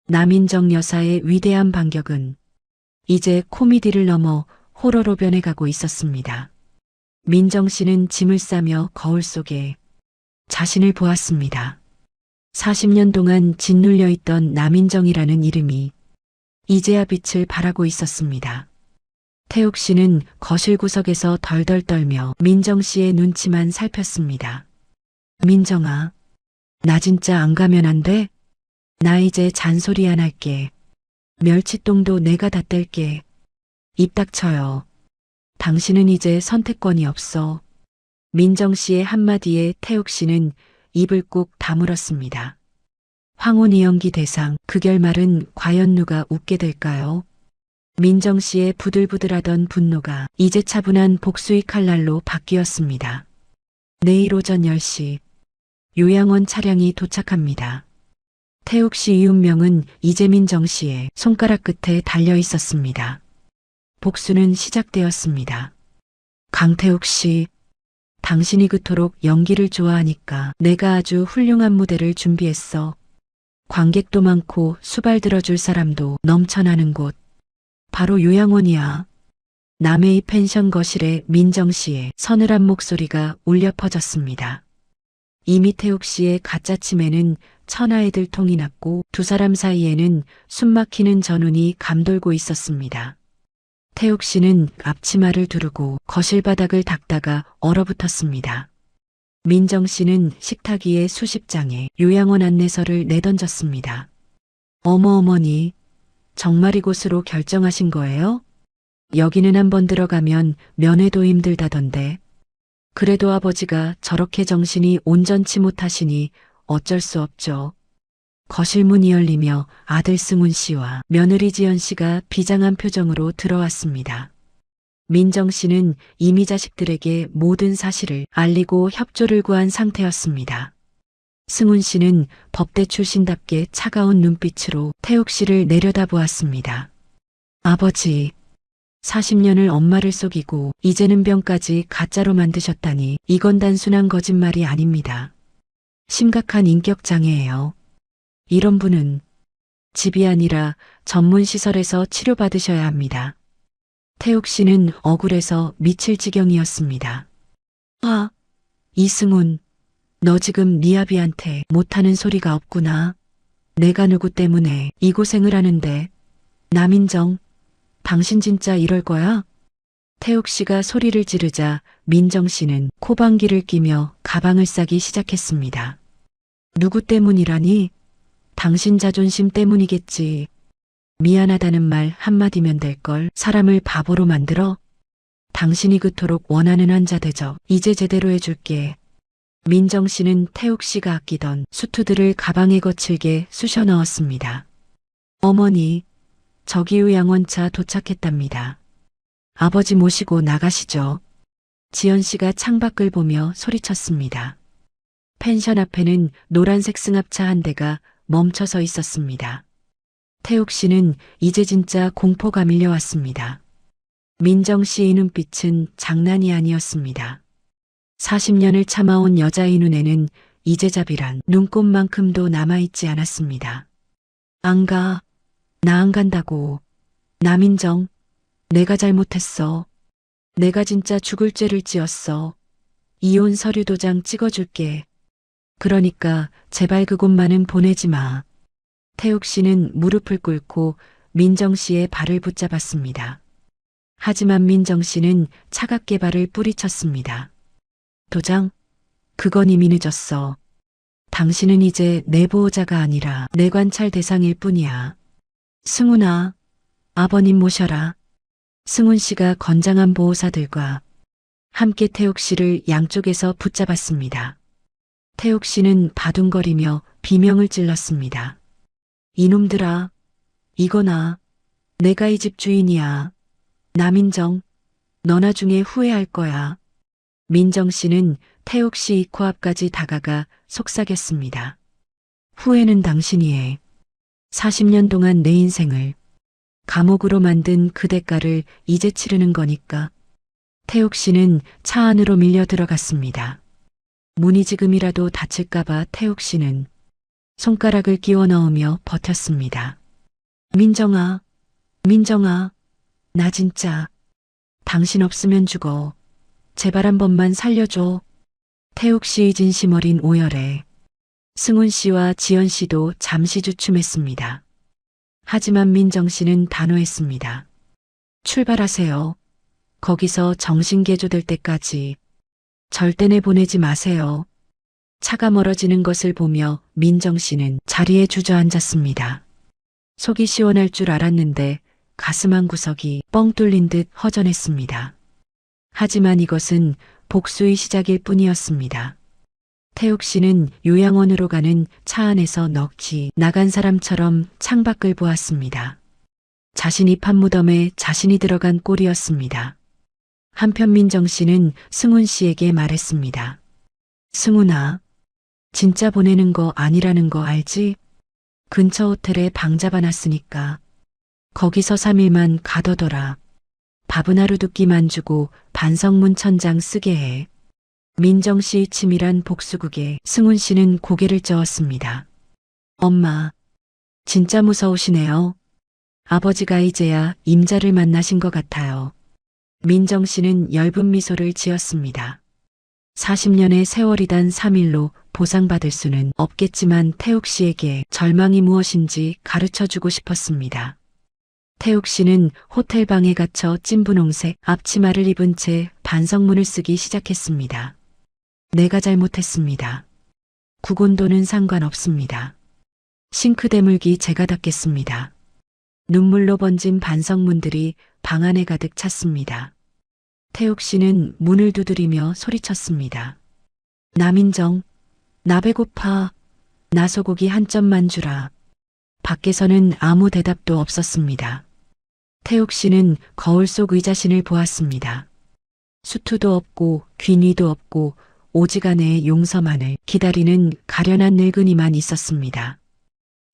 남인정 여사의 위대한 반격은 이제 코미디를 넘어 호러로 변해가고 있었습니다. 민정 씨는 짐을 싸며 거울 속에 자신을 보았습니다. 40년 동안 짓눌려 있던 남인정이라는 이름이 이제야 빛을 발하고 있었습니다. 태옥 씨는 거실 구석에서 덜덜 떨며 민정 씨의 눈치만 살폈습니다. 민정아, 나 진짜 안 가면 안 돼? 나 이제 잔소리 안 할게. 멸치똥도 내가 다 뗄게. 입 닥쳐요. 당신은 이제 선택권이 없어. 민정 씨의 한마디에 태옥 씨는 입을 꾹 다물었습니다. 황혼이 연기 대상 그 결말은 과연 누가 웃게 될까요? 민정 씨의 부들부들하던 분노가 이제 차분한 복수의 칼날로 바뀌었습니다. 내일 오전 10시 요양원 차량이 도착합니다. 태욱 씨 이운명은 이제 민정 씨의 손가락 끝에 달려 있었습니다. 복수는 시작되었습니다. 강태욱 씨, 당신이 그토록 연기를 좋아하니까 내가 아주 훌륭한 무대를 준비했어. 관객도 많고 수발 들어줄 사람도 넘쳐나는 곳. 바로 요양원이야. 남해의 펜션 거실에 민정 씨의 서늘한 목소리가 울려 퍼졌습니다. 이미 태욱 씨의 가짜 치매는 천하의 들통이 났고 두 사람 사이에는 숨막히는 전운이 감돌고 있었습니다. 태욱 씨는 앞치마를 두르고 거실 바닥을 닦다가 얼어붙었습니다. 민정 씨는 식탁 위에 수십 장의 요양원 안내서를 내던졌습니다. 어머니, 정말 이곳으로 결정하신 거예요? 여기는 한번 들어가면 면회도 힘들다던데. 그래도 아버지가 저렇게 정신이 온전치 못하시니 어쩔 수 없죠. 거실 문이 열리며 아들 승훈 씨와 며느리 지연 씨가 비장한 표정으로 들어왔습니다. 민정 씨는 이미 자식들에게 모든 사실을 알리고 협조를 구한 상태였습니다. 승훈 씨는 법대 출신답게 차가운 눈빛으로 태욱 씨를 내려다보았습니다. 아버지, 40년을 엄마를 속이고 이제는 병까지 가짜로 만드셨다니 이건 단순한 거짓말이 아닙니다. 심각한 인격장애예요. 이런 분은 집이 아니라 전문시설에서 치료받으셔야 합니다. 태욱 씨는 억울해서 미칠 지경이었습니다. 이승훈, 너 지금 네 아비한테 못하는 소리가 없구나. 내가 누구 때문에 이 고생을 하는데. 남인정, 당신 진짜 이럴 거야? 태욱 씨가 소리를 지르자 민정 씨는 코방귀를 끼며 가방을 싸기 시작했습니다. 누구 때문이라니? 당신 자존심 때문이겠지. 미안하다는 말 한마디면 될걸 사람을 바보로 만들어? 당신이 그토록 원하는 환자 대접 이제 제대로 해줄게. 민정 씨는 태욱 씨가 아끼던 수트들을 가방에 거칠게 쑤셔 넣었습니다. 어머니, 저기 요양원차 도착했답니다. 아버지 모시고 나가시죠. 지연 씨가 창밖을 보며 소리쳤습니다. 펜션 앞에는 노란색 승합차 한 대가 멈춰서 있었습니다. 태욱 씨는 이제 진짜 공포가 밀려왔습니다. 민정 씨의 눈빛은 장난이 아니었습니다. 40년을 참아온 여자의 눈에는 이제잡이란 눈곱만큼도 남아있지 않았습니다. 안 가. 나 안 간다고. 남인정, 내가 잘못했어. 내가 진짜 죽을 죄를 지었어. 이혼 서류 도장 찍어줄게. 그러니까 제발 그곳만은 보내지 마. 태욱 씨는 무릎을 꿇고 민정 씨의 발을 붙잡았습니다. 하지만 민정 씨는 차갑게 발을 뿌리쳤습니다. 도장? 그건 이미 늦었어. 당신은 이제 내 보호자가 아니라 내 관찰 대상일 뿐이야. 승훈아, 아버님 모셔라. 승훈 씨가 건장한 보호사들과 함께 태욱 씨를 양쪽에서 붙잡았습니다. 태욱 씨는 바둥거리며 비명을 찔렀습니다. 이놈들아, 이거나 내가 이 집 주인이야. 남인정, 너 나중에 후회할 거야. 민정 씨는 태욱 씨 코앞까지 다가가 속삭였습니다. 후회는 당신이 해. 40년 동안 내 인생을 감옥으로 만든 그 대가를 이제 치르는 거니까. 태욱 씨는 차 안으로 밀려 들어갔습니다. 문이 지금이라도 닫힐까봐 태욱 씨는 손가락을 끼워 넣으며 버텼습니다. 민정아, 나 진짜 당신 없으면 죽어. 제발 한 번만 살려줘. 태욱 씨의 진심 어린 오열에 승훈 씨와 지연 씨도 잠시 주춤했습니다. 하지만 민정 씨는 단호했습니다. 출발하세요. 거기서 정신 개조될 때까지 절대 내보내지 마세요. 차가 멀어지는 것을 보며 민정 씨는 자리에 주저앉았습니다. 속이 시원할 줄 알았는데 가슴 한 구석이 뻥 뚫린 듯 허전했습니다. 하지만 이것은 복수의 시작일 뿐이었습니다. 태욱 씨는 요양원으로 가는 차 안에서 넋이 나간 사람처럼 창밖을 보았습니다. 자신이 판무덤에 자신이 들어간 꼴이었습니다. 한편 민정 씨는 승훈 씨에게 말했습니다. 승훈아, 진짜 보내는 거 아니라는 거 알지? 근처 호텔에 방 잡아놨으니까 거기서 3일만 가둬둬라. 밥은 하루 두 끼만 주고 반성문 천장 쓰게 해. 민정 씨의 치밀한 복수극에 승훈 씨는 고개를 저었습니다. 엄마, 진짜 무서우시네요. 아버지가 이제야 임자를 만나신 것 같아요. 민정 씨는 엷은 미소를 지었습니다. 40년의 세월이 단 3일로 보상받을 수는 없겠지만 태욱 씨에게 절망이 무엇인지 가르쳐주고 싶었습니다. 태욱 씨는 호텔 방에 갇혀 찐분홍색 앞치마를 입은 채 반성문을 쓰기 시작했습니다. 내가 잘못했습니다. 구곤도는 상관없습니다. 싱크대 물기 제가 닦겠습니다. 눈물로 번진 반성문들이 방 안에 가득 찼습니다. 태욱 씨는 문을 두드리며 소리쳤습니다. 남인정, 나 배고파. 나 소고기 한 점만 주라. 밖에서는 아무 대답도 없었습니다. 태욱 씨는 거울 속 의자신을 보았습니다. 수투도 없고 귀니도 없고 오직 아내의 용서만을 기다리는 가련한 늙은이만 있었습니다.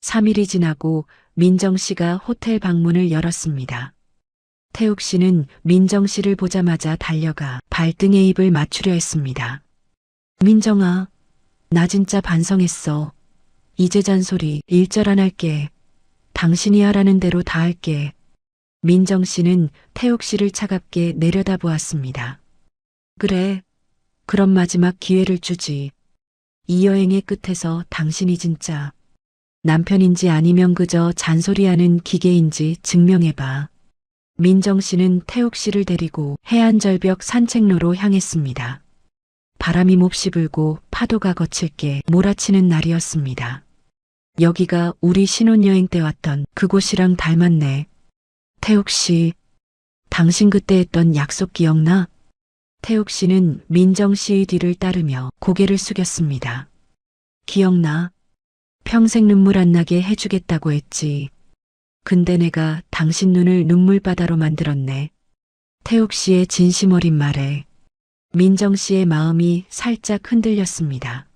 3일이 지나고 민정 씨가 호텔 방문을 열었습니다. 태욱 씨는 민정 씨를 보자마자 달려가 발등에 입을 맞추려 했습니다. 민정아, 나 진짜 반성했어. 이제 잔소리 일절 안 할게. 당신이 하라는 대로 다 할게. 민정 씨는 태욱 씨를 차갑게 내려다보았습니다. 그래, 그럼 마지막 기회를 주지. 이 여행의 끝에서 당신이 진짜 남편인지 아니면 그저 잔소리하는 기계인지 증명해봐. 민정 씨는 태욱 씨를 데리고 해안절벽 산책로로 향했습니다. 바람이 몹시 불고 파도가 거칠게 몰아치는 날이었습니다. 여기가 우리 신혼여행 때 왔던 그곳이랑 닮았네. 태욱 씨, 당신 그때 했던 약속 기억나? 태욱 씨는 민정 씨의 뒤를 따르며 고개를 숙였습니다. 기억나? 평생 눈물 안 나게 해주겠다고 했지. 근데 내가 당신 눈을 눈물바다로 만들었네. 태욱 씨의 진심 어린 말에 민정 씨의 마음이 살짝 흔들렸습니다.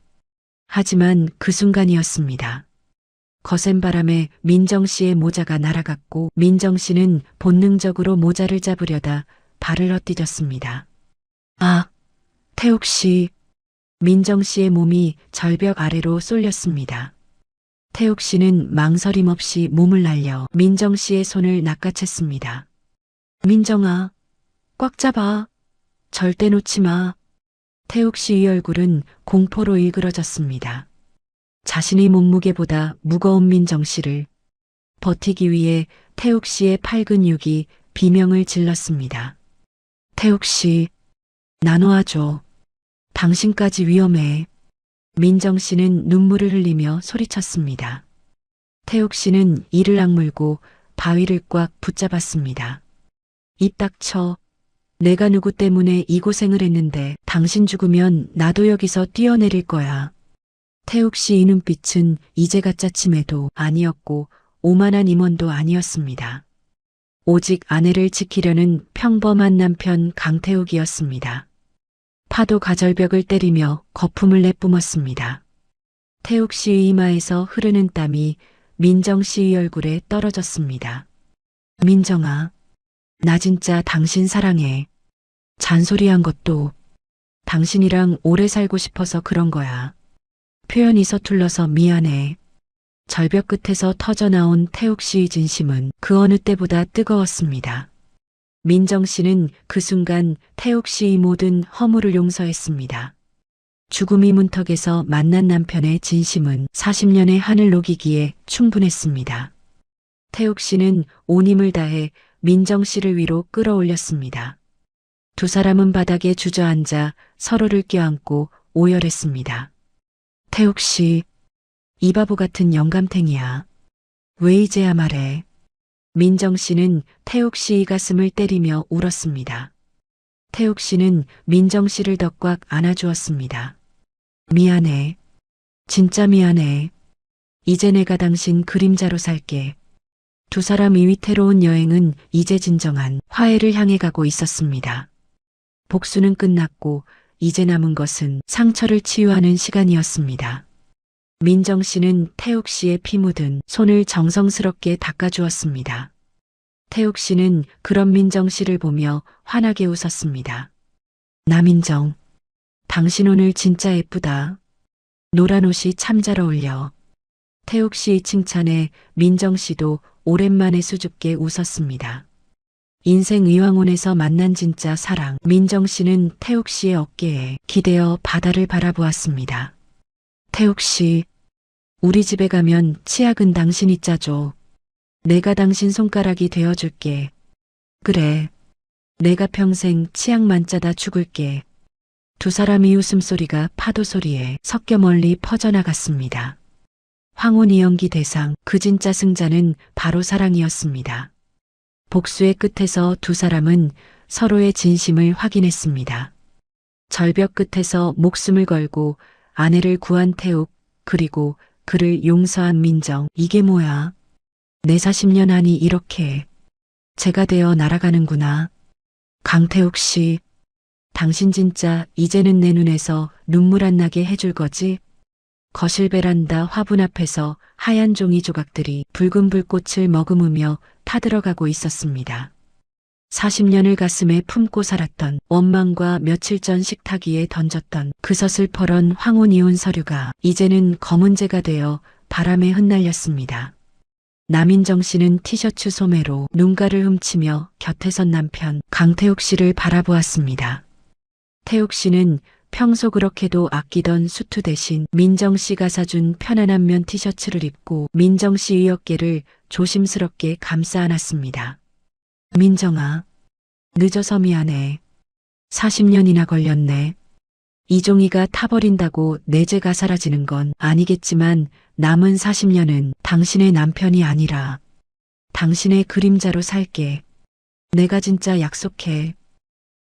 하지만 그 순간이었습니다. 거센 바람에 민정 씨의 모자가 날아갔고 민정 씨는 본능적으로 모자를 잡으려다 발을 헛디뎠습니다. 아, 태욱 씨. 민정 씨의 몸이 절벽 아래로 쏠렸습니다. 태욱 씨는 망설임 없이 몸을 날려 민정 씨의 손을 낚아챘습니다. 민정아, 꽉 잡아. 절대 놓지 마. 태욱 씨의 얼굴은 공포로 일그러졌습니다. 자신의 몸무게보다 무거운 민정 씨를 버티기 위해 태욱 씨의 팔 근육이 비명을 질렀습니다. 태욱 씨, 나 놓아줘. 당신까지 위험해. 민정 씨는 눈물을 흘리며 소리쳤습니다. 태욱 씨는 이를 악물고 바위를 꽉 붙잡았습니다. 입 닥쳐. 내가 누구 때문에 이 고생을 했는데 당신 죽으면 나도 여기서 뛰어내릴 거야. 태욱 씨의 눈빛은 이제 가짜 치매도 아니었고 오만한 임원도 아니었습니다. 오직 아내를 지키려는 평범한 남편 강태욱이었습니다. 파도 가절벽을 때리며 거품을 내뿜었습니다. 태욱 씨의 이마에서 흐르는 땀이 민정 씨의 얼굴에 떨어졌습니다. 민정아, 나 진짜 당신 사랑해. 잔소리한 것도 당신이랑 오래 살고 싶어서 그런 거야. 표현이 서툴러서 미안해. 절벽 끝에서 터져나온 태욱 씨의 진심은 그 어느 때보다 뜨거웠습니다. 민정 씨는 그 순간 태욱 씨의 모든 허물을 용서했습니다. 죽음이 문턱에서 만난 남편의 진심은 40년의 한을 녹이기에 충분했습니다. 태욱 씨는 온 힘을 다해 민정 씨를 위로 끌어올렸습니다. 두 사람은 바닥에 주저앉아 서로를 껴안고 오열했습니다. 태욱 씨, 이 바보 같은 영감탱이야. 왜 이제야 말해? 민정 씨는 태욱 씨의 가슴을 때리며 울었습니다. 태욱 씨는 민정 씨를 더 꽉 안아주었습니다. 미안해. 진짜 미안해. 이제 내가 당신 그림자로 살게. 두 사람이 위태로운 여행은 이제 진정한 화해를 향해 가고 있었습니다. 복수는 끝났고 이제 남은 것은 상처를 치유하는 시간이었습니다. 민정 씨는 태욱 씨의 피 묻은 손을 정성스럽게 닦아주었습니다. 태욱 씨는 그런 민정 씨를 보며 환하게 웃었습니다. 나민정, 당신 오늘 진짜 예쁘다. 노란 옷이 참 잘 어울려. 태욱 씨의 칭찬에 민정 씨도 오랜만에 수줍게 웃었습니다. 인생 의왕원에서 만난 진짜 사랑. 민정 씨는 태욱 씨의 어깨에 기대어 바다를 바라보았습니다. 태욱 씨, 우리 집에 가면 치약은 당신이 짜줘. 내가 당신 손가락이 되어줄게. 그래, 내가 평생 치약만 짜다 죽을게. 두 사람의 웃음소리가 파도 소리에 섞여 멀리 퍼져나갔습니다. 황혼 이연기 대상, 그 진짜 승자는 바로 사랑이었습니다. 복수의 끝에서 두 사람은 서로의 진심을 확인했습니다. 절벽 끝에서 목숨을 걸고 아내를 구한 태욱, 그리고 그를 용서한 민정. 이게 뭐야? 내 40년 안이 이렇게 제가 되어 날아가는구나. 강태욱 씨, 당신 진짜 이제는 내 눈에서 눈물 안 나게 해줄 거지? 거실 베란다 화분 앞에서 하얀 종이 조각들이 붉은 불꽃을 머금으며 타들어가고 있었습니다. 40년을 가슴에 품고 살았던 원망과 며칠 전 식탁 위에 던졌던 그 서슬퍼런 황혼이혼 서류가 이제는 검은재가 되어 바람에 흩날렸습니다. 남인정 씨는 티셔츠 소매로 눈가를 훔치며 곁에 선 남편 강태욱 씨를 바라보았습니다. 태욱 씨는 평소 그렇게도 아끼던 수트 대신 민정 씨가 사준 편안한 면 티셔츠를 입고 민정 씨의 어깨를 조심스럽게 감싸 안았습니다. 민정아, 늦어서 미안해. 40년이나 걸렸네. 이종이가 타버린다고 내 죄가 사라지는 건 아니겠지만 남은 40년은 당신의 남편이 아니라 당신의 그림자로 살게. 내가 진짜 약속해.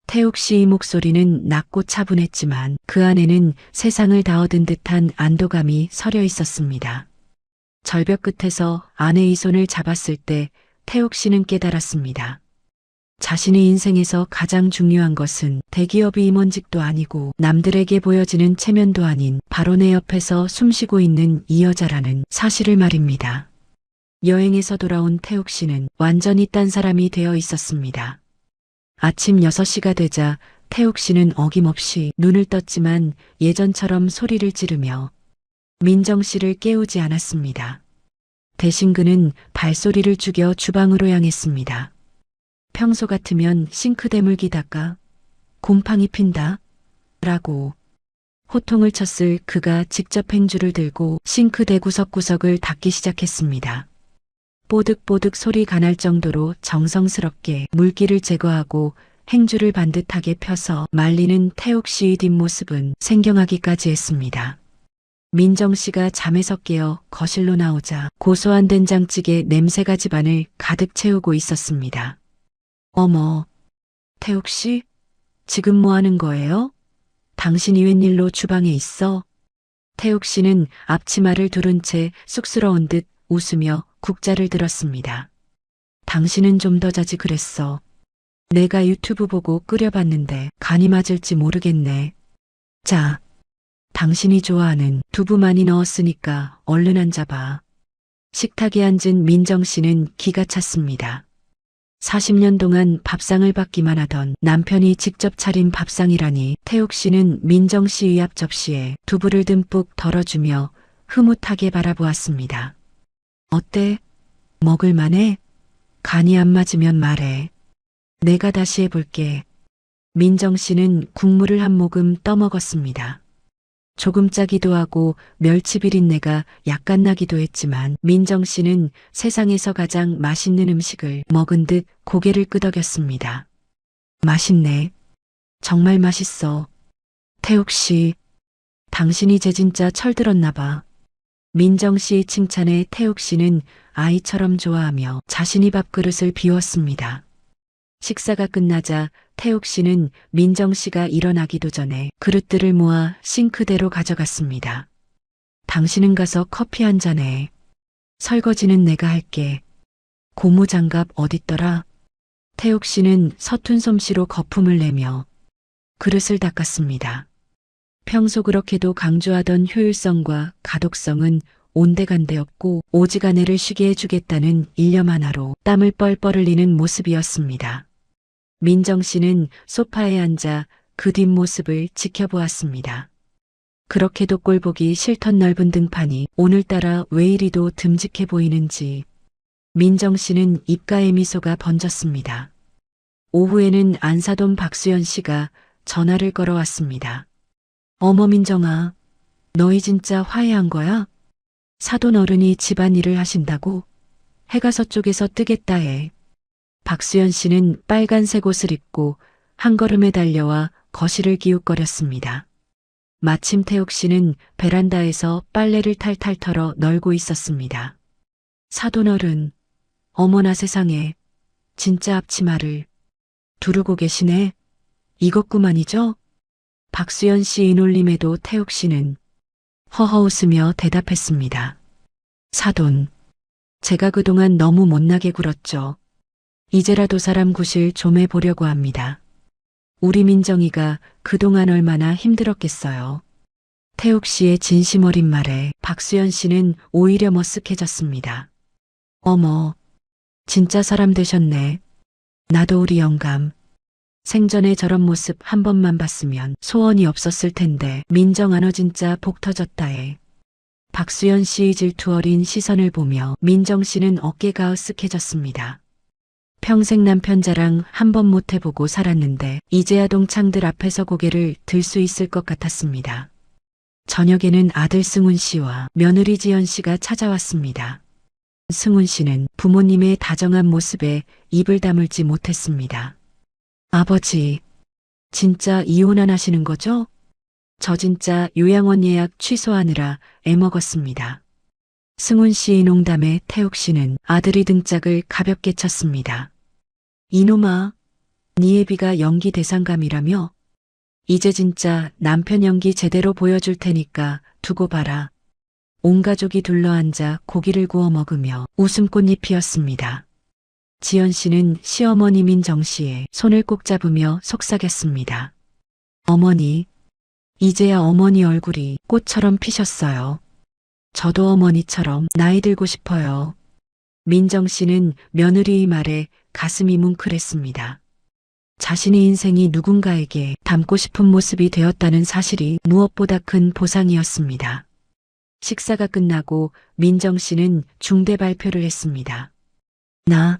태욱 씨의 목소리는 낮고 차분했지만 그 안에는 세상을 다 얻은 듯한 안도감이 서려 있었습니다. 절벽 끝에서 아내의 손을 잡았을 때 태욱 씨는 깨달았습니다. 자신의 인생에서 가장 중요한 것은 대기업의 임원직도 아니고 남들에게 보여지는 체면도 아닌 바로 내 옆에서 숨쉬고 있는 이 여자라는 사실을 말입니다. 여행에서 돌아온 태욱 씨는 완전히 딴 사람이 되어 있었습니다. 아침 6시가 되자 태욱 씨는 어김없이 눈을 떴지만 예전처럼 소리를 지르며 민정 씨를 깨우지 않았습니다. 대신 그는 발소리를 죽여 주방으로 향했습니다. 평소 같으면 싱크대 물기 닦아. 곰팡이 핀다. 라고 호통을 쳤을 그가 직접 행주를 들고 싱크대 구석구석을 닦기 시작했습니다. 뽀득뽀득 소리가 날 정도로 정성스럽게 물기를 제거하고 행주를 반듯하게 펴서 말리는 태욱 씨의 뒷모습은 생경하기까지 했습니다. 민정 씨가 잠에서 깨어 거실로 나오자 고소한 된장찌개 냄새가 집안을 가득 채우고 있었습니다. 어머, 태욱 씨? 지금 뭐 하는 거예요? 당신이 웬일로 주방에 있어? 태욱 씨는 앞치마를 두른 채 쑥스러운 듯 웃으며 국자를 들었습니다. 당신은 좀 더 자지 그랬어. 내가 유튜브 보고 끓여봤는데 간이 맞을지 모르겠네. 자, 당신이 좋아하는 두부 많이 넣었으니까 얼른 앉아봐. 식탁에 앉은 민정 씨는 기가 찼습니다. 40년 동안 밥상을 받기만 하던 남편이 직접 차린 밥상이라니. 태욱 씨는 민정 씨의 앞 접시에 두부를 듬뿍 덜어주며 흐뭇하게 바라보았습니다. 어때? 먹을만해? 간이 안 맞으면 말해. 내가 다시 해볼게. 민정 씨는 국물을 한 모금 떠먹었습니다. 조금 짜기도 하고 멸치 비린내가 약간 나기도 했지만 민정 씨는 세상에서 가장 맛있는 음식을 먹은 듯 고개를 끄덕였습니다. 맛있네. 정말 맛있어. 태욱 씨, 당신이 제 진짜 철들었나 봐. 민정 씨의 칭찬에 태욱 씨는 아이처럼 좋아하며 자신이 밥그릇을 비웠습니다. 식사가 끝나자 태욱 씨는 민정 씨가 일어나기도 전에 그릇들을 모아 싱크대로 가져갔습니다. 당신은 가서 커피 한 잔해. 설거지는 내가 할게. 고무장갑 어딨더라? 태욱 씨는 서툰 솜씨로 거품을 내며 그릇을 닦았습니다. 평소 그렇게도 강조하던 효율성과 가독성은 온데간데없고 오직 아내를 쉬게 해주겠다는 일념 하나로 땀을 뻘뻘 흘리는 모습이었습니다. 민정 씨는 소파에 앉아 그 뒷모습을 지켜보았습니다. 그렇게도 꼴보기 싫던 넓은 등판이 오늘따라 왜 이리도 듬직해 보이는지 민정 씨는 입가에 미소가 번졌습니다. 오후에는 안사돈 박수연 씨가 전화를 걸어왔습니다. 어머 민정아, 너희 진짜 화해한 거야? 사돈 어른이 집안일을 하신다고? 해가 서쪽에서 뜨겠다 해. 박수연 씨는 빨간색 옷을 입고 한 걸음에 달려와 거실을 기웃거렸습니다. 마침 태욱 씨는 베란다에서 빨래를 탈탈 털어 널고 있었습니다. 사돈 어른, 어머나 세상에, 진짜 앞치마를 두르고 계시네. 이것구만이죠? 박수연 씨의 놀림에도 태욱 씨는 허허 웃으며 대답했습니다. 사돈, 제가 그동안 너무 못나게 굴었죠. 이제라도 사람 구실 좀 해보려고 합니다. 우리 민정이가 그동안 얼마나 힘들었겠어요. 태욱 씨의 진심 어린 말에 박수연 씨는 오히려 머쓱해졌습니다. 어머, 진짜 사람 되셨네. 나도 우리 영감. 생전에 저런 모습 한 번만 봤으면 소원이 없었을 텐데 민정아 너 진짜 복 터졌다 해. 박수연 씨의 질투 어린 시선을 보며 민정 씨는 어깨가 으쓱해졌습니다. 평생 남편 자랑 한 번 못 해보고 살았는데 이제야 동창들 앞에서 고개를 들 수 있을 것 같았습니다. 저녁에는 아들 승훈 씨와 며느리 지연 씨가 찾아왔습니다. 승훈 씨는 부모님의 다정한 모습에 입을 다물지 못했습니다. 아버지, 진짜 이혼 안 하시는 거죠? 저 진짜 요양원 예약 취소하느라 애먹었습니다. 승훈 씨의 농담에 태욱 씨는 아들의 등짝을 가볍게 쳤습니다. 이놈아, 네 애비가 연기 대상감이라며? 이제 진짜 남편 연기 제대로 보여줄 테니까 두고 봐라. 온 가족이 둘러앉아 고기를 구워 먹으며 웃음꽃이 피었습니다. 지연 씨는 시어머니 민정 씨의 손을 꼭 잡으며 속삭였습니다. 어머니, 이제야 어머니 얼굴이 꽃처럼 피셨어요. 저도 어머니처럼 나이 들고 싶어요. 민정 씨는 며느리의 말에 가슴이 뭉클했습니다. 자신의 인생이 누군가에게 닮고 싶은 모습이 되었다는 사실이 무엇보다 큰 보상이었습니다. 식사가 끝나고 민정 씨는 중대 발표를 했습니다. 나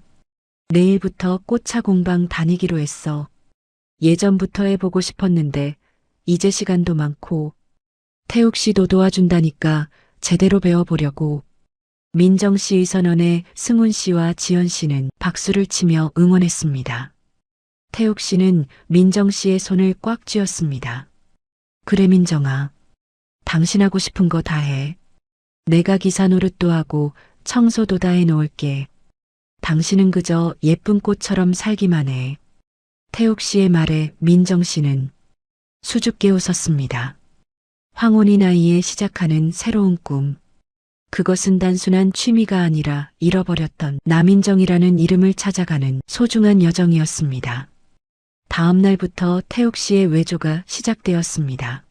내일부터 꽃차 공방 다니기로 했어. 예전부터 해보고 싶었는데 이제 시간도 많고 태욱 씨도 도와준다니까 제대로 배워보려고. 민정 씨의 선언에 승훈 씨와 지연 씨는 박수를 치며 응원했습니다. 태욱 씨는 민정 씨의 손을 꽉 쥐었습니다. 그래 민정아, 당신 하고 싶은 거 다 해. 내가 기사 노릇도 하고 청소도 다 해놓을게. 당신은 그저 예쁜 꽃처럼 살기만 해. 태욱 씨의 말에 민정 씨는 수줍게 웃었습니다. 황혼의 나이에 시작하는 새로운 꿈. 그것은 단순한 취미가 아니라 잃어버렸던 남인정이라는 이름을 찾아가는 소중한 여정이었습니다. 다음 날부터 태욱 씨의 외조가 시작되었습니다.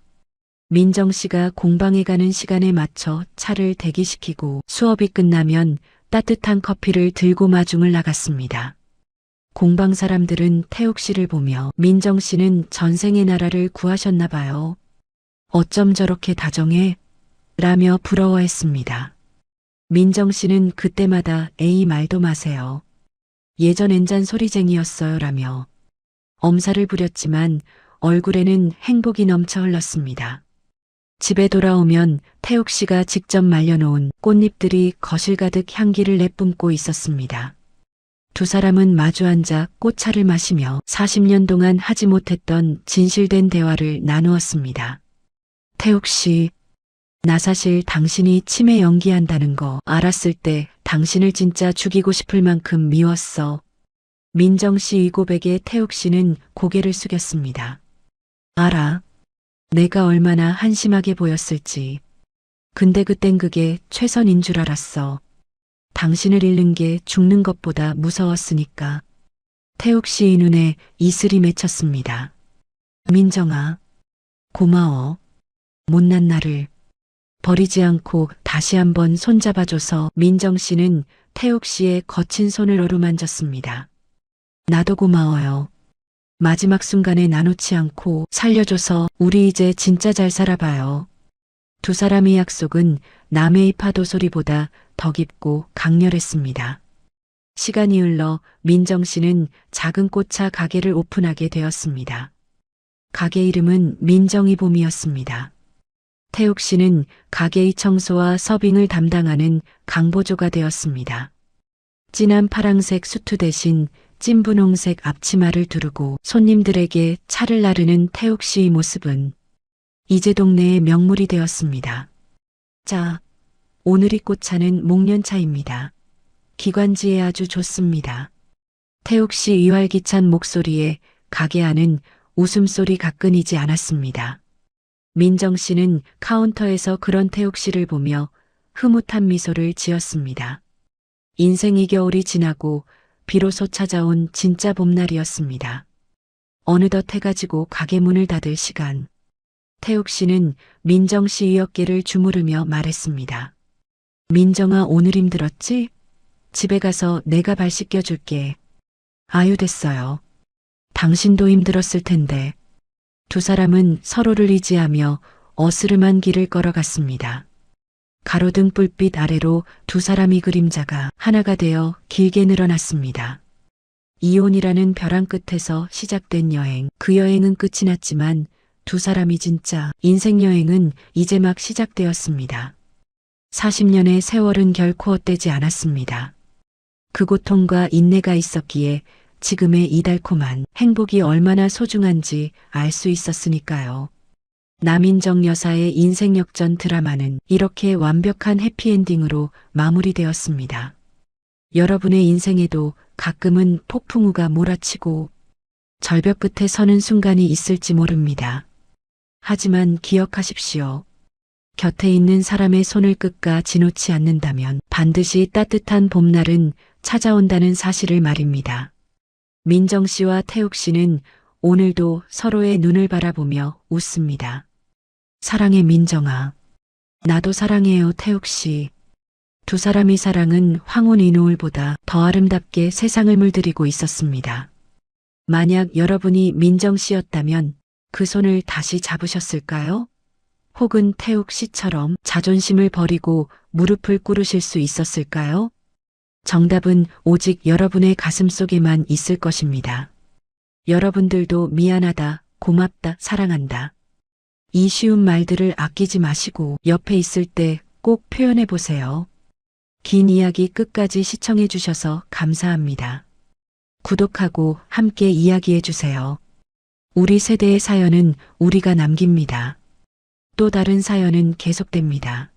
민정 씨가 공방에 가는 시간에 맞춰 차를 대기시키고 수업이 끝나면 따뜻한 커피를 들고 마중을 나갔습니다. 공방 사람들은 태욱 씨를 보며 민정 씨는 전생의 나라를 구하셨나 봐요. 어쩜 저렇게 다정해? 라며 부러워했습니다. 민정 씨는 그때마다 에이 말도 마세요. 예전엔 잔소리쟁이였어요 라며 엄살을 부렸지만 얼굴에는 행복이 넘쳐 흘렀습니다. 집에 돌아오면 태욱 씨가 직접 말려놓은 꽃잎들이 거실 가득 향기를 내뿜고 있었습니다. 두 사람은 마주 앉아 꽃차를 마시며 40년 동안 하지 못했던 진실된 대화를 나누었습니다. 태욱 씨, 나 사실 당신이 치매 연기한다는 거 알았을 때 당신을 진짜 죽이고 싶을 만큼 미웠어. 민정 씨의 고백에 태욱 씨는 고개를 숙였습니다. 알아. 내가 얼마나 한심하게 보였을지. 근데 그땐 그게 최선인 줄 알았어. 당신을 잃는 게 죽는 것보다 무서웠으니까. 태욱 씨의 눈에 이슬이 맺혔습니다. 민정아, 고마워. 못난 나를 버리지 않고 다시 한번 손잡아줘서 민정 씨는 태욱 씨의 거친 손을 어루만졌습니다. 나도 고마워요. 마지막 순간에 나놓지 않고 살려줘서 우리 이제 진짜 잘 살아봐요. 두 사람의 약속은 남해의 파도 소리보다 더 깊고 강렬했습니다. 시간이 흘러 민정 씨는 작은 꽃차 가게를 오픈하게 되었습니다. 가게 이름은 민정이 봄이었습니다. 태욱 씨는 가게의 청소와 서빙을 담당하는 강보조가 되었습니다. 진한 파랑색 수트 대신 찐 분홍색 앞치마를 두르고 손님들에게 차를 나르는 태욱 씨의 모습은 이제 동네의 명물이 되었습니다. 자, 오늘의 꽃차는 목련차입니다. 기관지에 아주 좋습니다. 태욱 씨의 활기찬 목소리에 가게 안은 웃음소리가 끊이지 않았습니다. 민정 씨는 카운터에서 그런 태욱 씨를 보며 흐뭇한 미소를 지었습니다. 인생의 겨울이 지나고 비로소 찾아온 진짜 봄날이었습니다. 어느덧 해가 지고 가게 문을 닫을 시간. 태욱 씨는 민정 씨의 어깨를 주무르며 말했습니다. 민정아, 오늘 힘들었지? 집에 가서 내가 발 씻겨줄게. 아유, 됐어요. 당신도 힘들었을 텐데. 두 사람은 서로를 의지하며 어스름한 길을 걸어갔습니다. 가로등 불빛 아래로 두 사람의 그림자가 하나가 되어 길게 늘어났습니다. 이혼이라는 벼랑 끝에서 시작된 여행, 그 여행은 끝이 났지만 두 사람이 진짜 인생 여행은 이제 막 시작되었습니다. 40년의 세월은 결코 헛되지 않았습니다. 그 고통과 인내가 있었기에 지금의 이 달콤한 행복이 얼마나 소중한지 알 수 있었으니까요. 남인정 여사의 인생 역전 드라마는 이렇게 완벽한 해피엔딩으로 마무리되었습니다. 여러분의 인생에도 가끔은 폭풍우가 몰아치고 절벽 끝에 서는 순간이 있을지 모릅니다. 하지만 기억하십시오. 곁에 있는 사람의 손을 끝까 지놓지 않는다면 반드시 따뜻한 봄날은 찾아온다는 사실을 말입니다. 민정 씨와 태욱 씨는 오늘도 서로의 눈을 바라보며 웃습니다. 사랑해, 민정아. 나도 사랑해요, 태욱 씨. 두 사람의 사랑은 황혼 노을보다 더 아름답게 세상을 물들이고 있었습니다. 만약 여러분이 민정 씨였다면 그 손을 다시 잡으셨을까요? 혹은 태욱 씨처럼 자존심을 버리고 무릎을 꿇으실 수 있었을까요? 정답은 오직 여러분의 가슴 속에만 있을 것입니다. 여러분들도 미안하다, 고맙다, 사랑한다. 이 쉬운 말들을 아끼지 마시고 옆에 있을 때 꼭 표현해 보세요. 긴 이야기 끝까지 시청해 주셔서 감사합니다. 구독하고 함께 이야기해 주세요. 우리 세대의 사연은 우리가 남깁니다. 또 다른 사연은 계속됩니다.